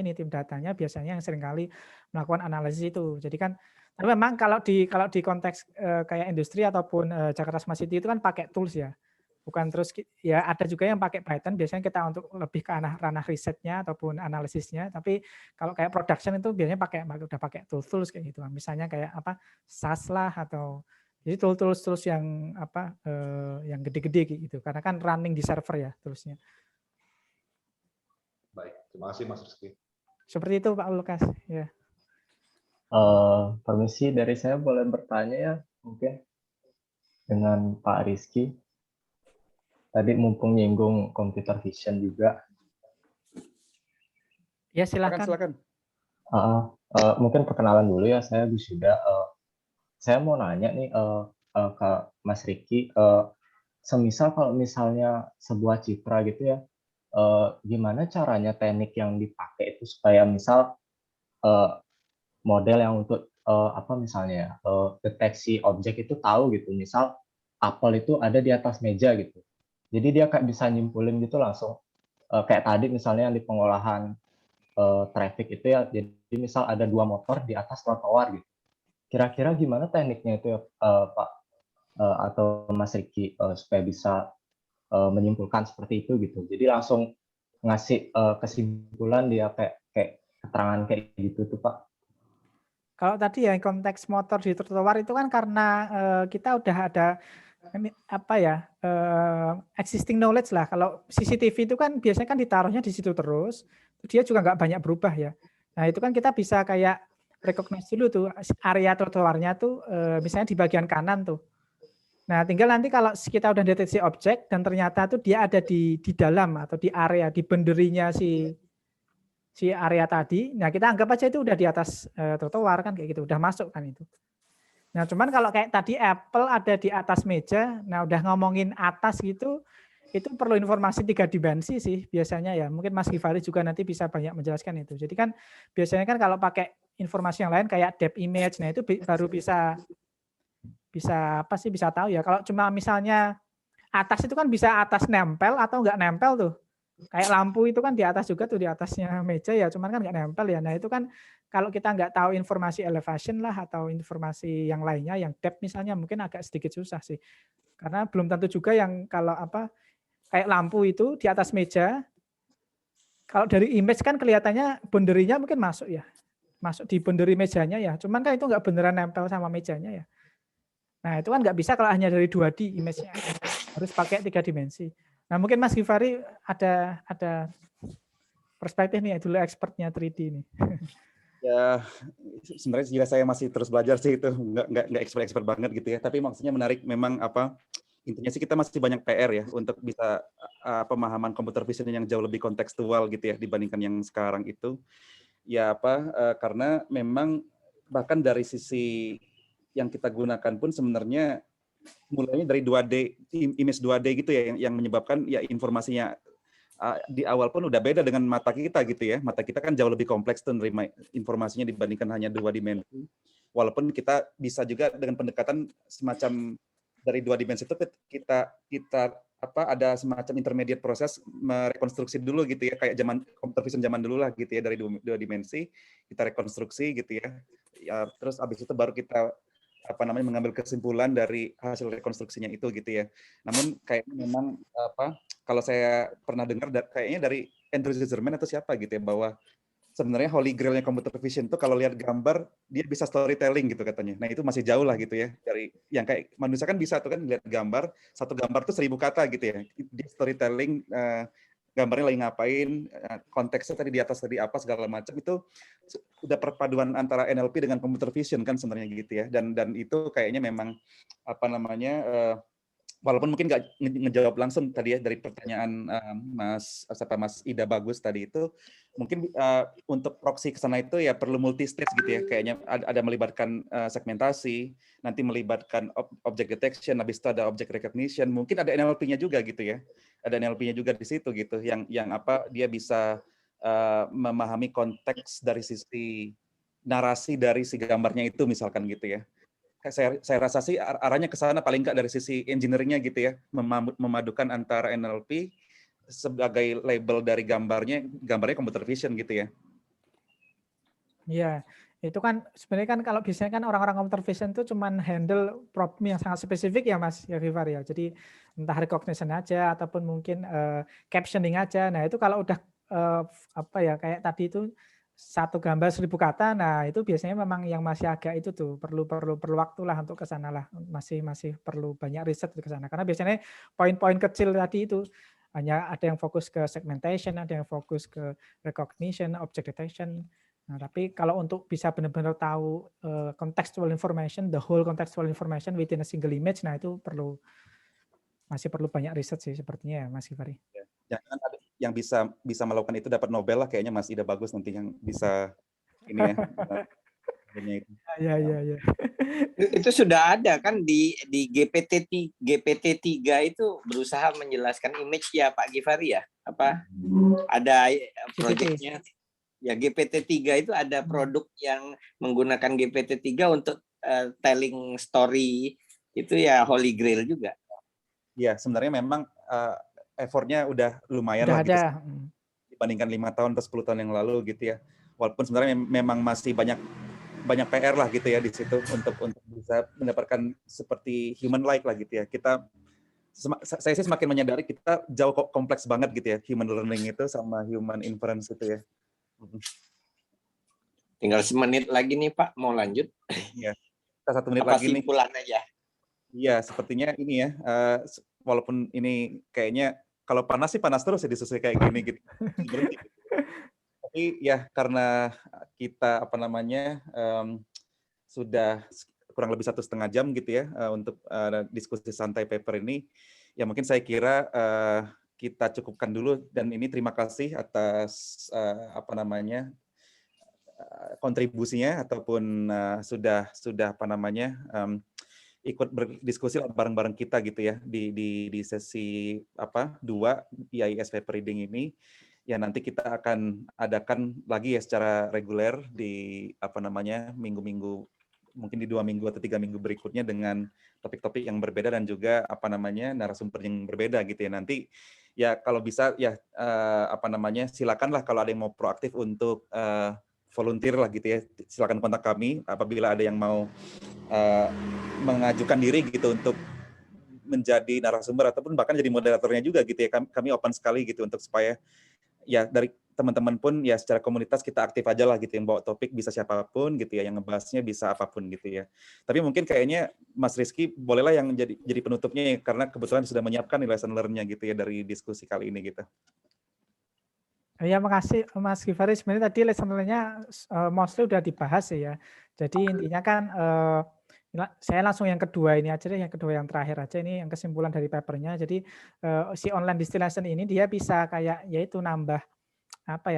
biasanya yang seringkali melakukan analisis itu. Jadi kan, tapi memang kalau di konteks kayak industri ataupun Jakarta Smart City itu kan pakai tools ya, bukan terus ya ada juga yang pakai Python. Biasanya kita untuk lebih ke ranah risetnya ataupun analisisnya. Tapi kalau kayak production itu biasanya udah pakai tools kayak gitu. Misalnya kayak SAS lah atau jadi tools yang yang gede-gede gitu, karena kan running di server ya toolsnya. Baik, terima kasih Mas Rizky. Seperti itu Pak Lukas. Ya. Permisi dari saya boleh bertanya ya mungkin dengan Pak Rizky. Tadi mumpung nyinggung computer vision juga. Ya silakan. Mungkin perkenalan dulu ya, saya Gus Yuda. Saya mau nanya nih ke Mas Riki, semisal kalau misalnya sebuah citra gitu ya, gimana caranya teknik yang dipakai itu supaya misal model yang untuk misalnya deteksi objek itu tahu gitu, misal apel itu ada di atas meja gitu, jadi dia kayak bisa nyimpulin gitu langsung, kayak tadi misalnya di pengolahan traffic itu ya, jadi misal ada 2 motor di atas trotoar gitu. Kira-kira gimana tekniknya itu ya, Pak atau Mas Riki, supaya bisa menyimpulkan seperti itu gitu. Jadi langsung ngasih kesimpulan dia kayak keterangan kayak gitu tuh Pak. Kalau tadi ya konteks motor di trotoar itu kan karena kita udah ada existing knowledge lah. Kalau CCTV itu kan biasanya kan ditaruhnya di situ terus, dia juga nggak banyak berubah ya. Nah itu kan kita bisa kayak recognize dulu tuh area trotoarnya tuh misalnya di bagian kanan tuh. Nah tinggal nanti kalau kita udah deteksi objek dan ternyata tuh dia ada di dalam atau di area, di benderinya si area tadi, nah kita anggap aja itu udah di atas trotoar kan kayak gitu, udah masuk kan itu. Nah cuman kalau kayak tadi Apple ada di atas meja, nah udah ngomongin atas gitu, itu perlu informasi 3 dimensi sih biasanya ya. Mungkin Mas Givari juga nanti bisa banyak menjelaskan itu. Jadi kan biasanya kan kalau pakai informasi yang lain kayak depth image, nah itu baru bisa tahu ya. Kalau cuma misalnya atas itu kan bisa atas nempel atau enggak nempel tuh. Kayak lampu itu kan di atas juga tuh, di atasnya meja ya, cuman kan enggak nempel ya. Nah itu kan kalau kita enggak tahu informasi elevation lah atau informasi yang lainnya, yang depth misalnya mungkin agak sedikit susah sih. Karena belum tentu juga yang kalau kayak lampu itu di atas meja, kalau dari image kan kelihatannya bonderinya mungkin masuk ya. Masuk di bonderi mejanya ya. Cuman kan itu enggak beneran nempel sama mejanya ya. Nah itu kan nggak bisa kalau hanya dari 2D image-nya. Harus pakai 3 dimensi. Nah mungkin Mas Givari ada perspektif nih, dulu expertnya 3D ini. Ya sebenarnya jika saya masih terus belajar sih, itu nggak expert banget gitu ya. Tapi maksudnya menarik memang intinya sih kita masih banyak PR ya untuk bisa pemahaman computer vision yang jauh lebih kontekstual gitu ya dibandingkan yang sekarang itu. Ya karena memang bahkan dari sisi yang kita gunakan pun sebenarnya mulainya dari 2D, image 2D gitu ya, yang menyebabkan ya informasinya di awal pun udah beda dengan mata kita gitu ya. Mata kita kan jauh lebih kompleks tuh nerima informasinya dibandingkan hanya 2 dimensi. Walaupun kita bisa juga dengan pendekatan semacam dari 2 dimensi itu kita ada semacam intermediate proses merekonstruksi dulu gitu ya, kayak zaman computer vision zaman dulu lah gitu ya, dari 2 dimensi kita rekonstruksi gitu ya. Terus habis itu baru kita mengambil kesimpulan dari hasil rekonstruksinya itu gitu ya. Namun kayaknya memang kalau saya pernah dengar kayaknya dari Andrew Zimmerman atau siapa gitu ya, bahwa sebenarnya holy grailnya computer vision itu kalau lihat gambar dia bisa storytelling gitu katanya. Nah itu masih jauh lah gitu ya dari yang kayak manusia kan bisa tuh kan lihat gambar, satu gambar tuh 1000 kata gitu ya. Dia storytelling gambarnya lagi ngapain, konteksnya tadi di atas tadi apa segala macam, itu udah perpaduan antara NLP dengan computer vision kan sebenarnya gitu ya. Dan itu kayaknya memang walaupun mungkin nggak ngejawab langsung tadi ya dari pertanyaan Mas Ida Bagus tadi itu, mungkin untuk proxy ke sana itu ya perlu multi stage gitu ya, kayaknya ada melibatkan segmentasi, nanti melibatkan object detection, habis itu ada object recognition, mungkin ada NLP-nya juga gitu ya, ada NLP-nya juga di situ gitu, yang dia bisa memahami konteks dari sisi narasi dari si gambarnya itu misalkan gitu ya. Saya rasa sih arahnya ke sana paling nggak dari sisi engineering-nya gitu ya, memadukan antara NLP sebagai label dari gambarnya computer vision gitu ya. Iya, itu kan sebenarnya kan kalau biasanya kan orang-orang computer vision itu cuman handle problem yang sangat spesifik ya Mas Yogifar ya. Jadi entah recognition aja ataupun mungkin captioning aja. Nah itu kalau udah kayak tadi itu satu gambar 1000 kata, nah itu biasanya memang yang masih agak itu tuh perlu waktu lah untuk ke sana lah, masih perlu banyak riset ke sana, karena biasanya poin-poin kecil tadi itu hanya ada yang fokus ke segmentation, ada yang fokus ke recognition, object detection. Nah tapi kalau untuk bisa benar-benar tahu contextual information, the whole contextual information within a single image, nah itu masih perlu banyak riset sih sepertinya ya Mas Gifari. Jangan ada yang bisa melakukan itu dapat Nobel lah kayaknya Mas Ida Bagus nanti yang bisa ini ya. Iya. Itu sudah ada kan di GPT-3 itu berusaha menjelaskan image ya Pak Gifari ya. Ada proyeknya. Ya GPT-3 itu ada produk yang menggunakan GPT-3 untuk telling story, itu ya holy grail juga. Iya, sebenarnya memang effortnya udah lumayan lah gitu, dibandingkan 5 tahun atau 10 tahun yang lalu gitu ya. Walaupun sebenarnya memang masih banyak PR lah gitu ya di situ untuk bisa mendapatkan seperti human like lah gitu ya. Saya sih semakin menyadari kita jauh kompleks banget gitu ya, human learning itu sama human inference itu ya. Tinggal 1 menit lagi nih Pak, mau lanjut? Iya, kita 1 menit lagi nih. Kesimpulan aja. Iya, sepertinya ini ya, walaupun ini kayaknya kalau panas sih panas terus ya disusul kayak gini gitu. Tapi ya karena kita sudah kurang lebih 1,5 jam gitu ya untuk diskusi santai paper ini, ya mungkin saya kira kita cukupkan dulu, dan ini terima kasih atas kontribusinya ataupun sudah ikut berdiskusi bareng-bareng kita gitu ya di sesi 2 IAIS paper reading ini. Ya nanti kita akan adakan lagi ya secara reguler di minggu-minggu, mungkin di 2 minggu atau 3 minggu berikutnya dengan topik-topik yang berbeda dan juga narasumber yang berbeda gitu ya. Nanti ya kalau bisa ya silakanlah kalau ada yang mau proaktif untuk volunteer lah gitu ya, silakan kontak kami apabila ada yang mau mengajukan diri gitu untuk menjadi narasumber ataupun bahkan jadi moderatornya juga gitu ya. Kami open sekali gitu untuk supaya ya dari teman-teman pun ya secara komunitas kita aktif aja lah gitu, yang bawa topik bisa siapapun gitu ya, yang ngebahasnya bisa apapun gitu ya. Tapi mungkin kayaknya Mas Rizky bolehlah yang jadi penutupnya ya, karena kebetulan sudah menyiapkan lesson learn-nya gitu ya dari diskusi kali ini gitu. Ya, makasih Mas Gifari. Sebenarnya tadi lesson learn-nya mostly udah dibahas ya. Jadi intinya kan saya langsung yang kedua ini aja deh, yang kedua yang terakhir aja, ini yang kesimpulan dari papernya. Jadi si online distillation ini dia bisa kayak yaitu nambah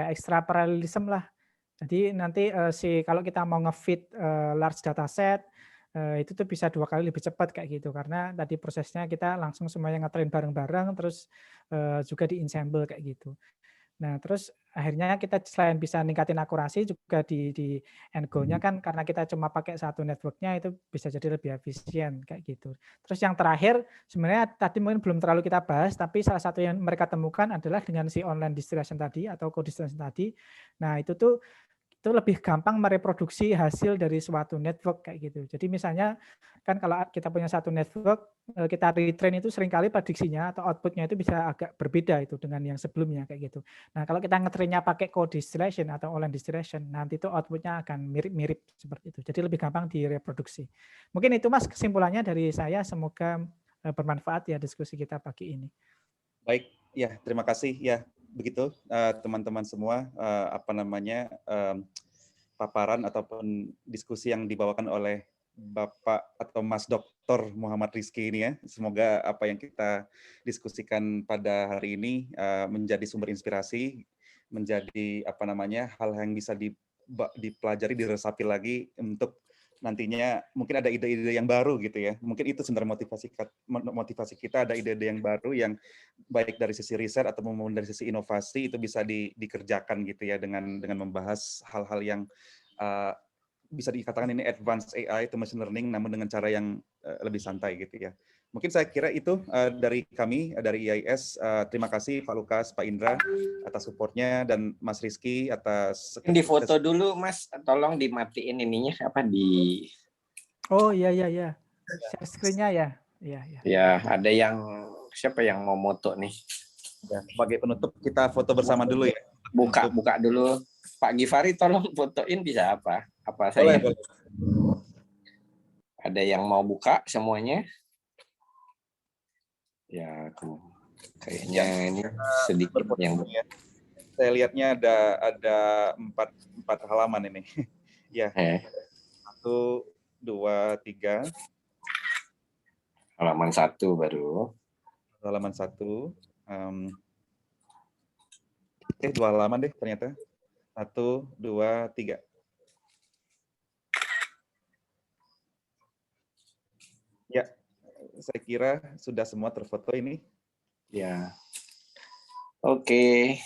extra parallelism lah. Jadi nanti kalau kita mau nge-feed large data set, itu tuh bisa 2 kali lebih cepat kayak gitu, karena tadi prosesnya kita langsung semuanya nge-train bareng-bareng, terus juga di-ensemble kayak gitu. Nah, terus akhirnya kita selain bisa ningkatin akurasi juga di end goal-nya kan karena kita cuma pakai satu network-nya itu bisa jadi lebih efisien kayak gitu. Terus yang terakhir sebenarnya tadi mungkin belum terlalu kita bahas, tapi salah satu yang mereka temukan adalah dengan si online distillation tadi atau co-distillation tadi. Nah, itu tuh itu lebih gampang mereproduksi hasil dari suatu network kayak gitu. Jadi misalnya kan kalau kita punya satu network, kita retrain itu seringkali prediksinya atau outputnya itu bisa agak berbeda itu dengan yang sebelumnya kayak gitu. Nah kalau kita ngetrainnya pakai co-distillation atau online distillation, nanti itu outputnya akan mirip-mirip seperti itu. Jadi lebih gampang direproduksi. Mungkin itu Mas kesimpulannya dari saya. Semoga bermanfaat ya diskusi kita pagi ini. Baik, ya terima kasih ya. Begitu teman-teman semua paparan ataupun diskusi yang dibawakan oleh Bapak atau Mas Dr. Muhammad Rizky ini ya. Semoga apa yang kita diskusikan pada hari ini menjadi sumber inspirasi, menjadi hal yang bisa dipelajari, diresapi lagi untuk nantinya mungkin ada ide-ide yang baru gitu ya. Mungkin itu sebenarnya motivasi kita, ada ide-ide yang baru yang baik dari sisi riset atau dari sisi inovasi itu bisa dikerjakan gitu ya dengan membahas hal-hal yang bisa dikatakan ini advanced AI atau machine learning namun dengan cara yang lebih santai gitu ya. Mungkin saya kira itu dari kami, dari IAIS. Terima kasih Pak Lukas, Pak Indra atas supportnya dan Mas Rizky atas... Di foto dulu Mas, tolong dimatiin ininya di... Oh iya. Share screen-nya ya. Iya. Ya, ada yang siapa yang mau moto nih? Ya, sebagai penutup kita foto bersama dulu ya. Buka dulu. Pak Givari tolong fotoin bisa apa? Apa saya? Boleh. Ada yang mau buka semuanya? Ya, kayaknya ini sedikit yang ya. Saya lihatnya ada 4 halaman ini. Ya. 1, 2, 3. Halaman 1 baru. Halaman 1. 2 halaman deh ternyata. 1, 2, 3. Ya, saya kira sudah semua terfoto ini. Ya. Oke.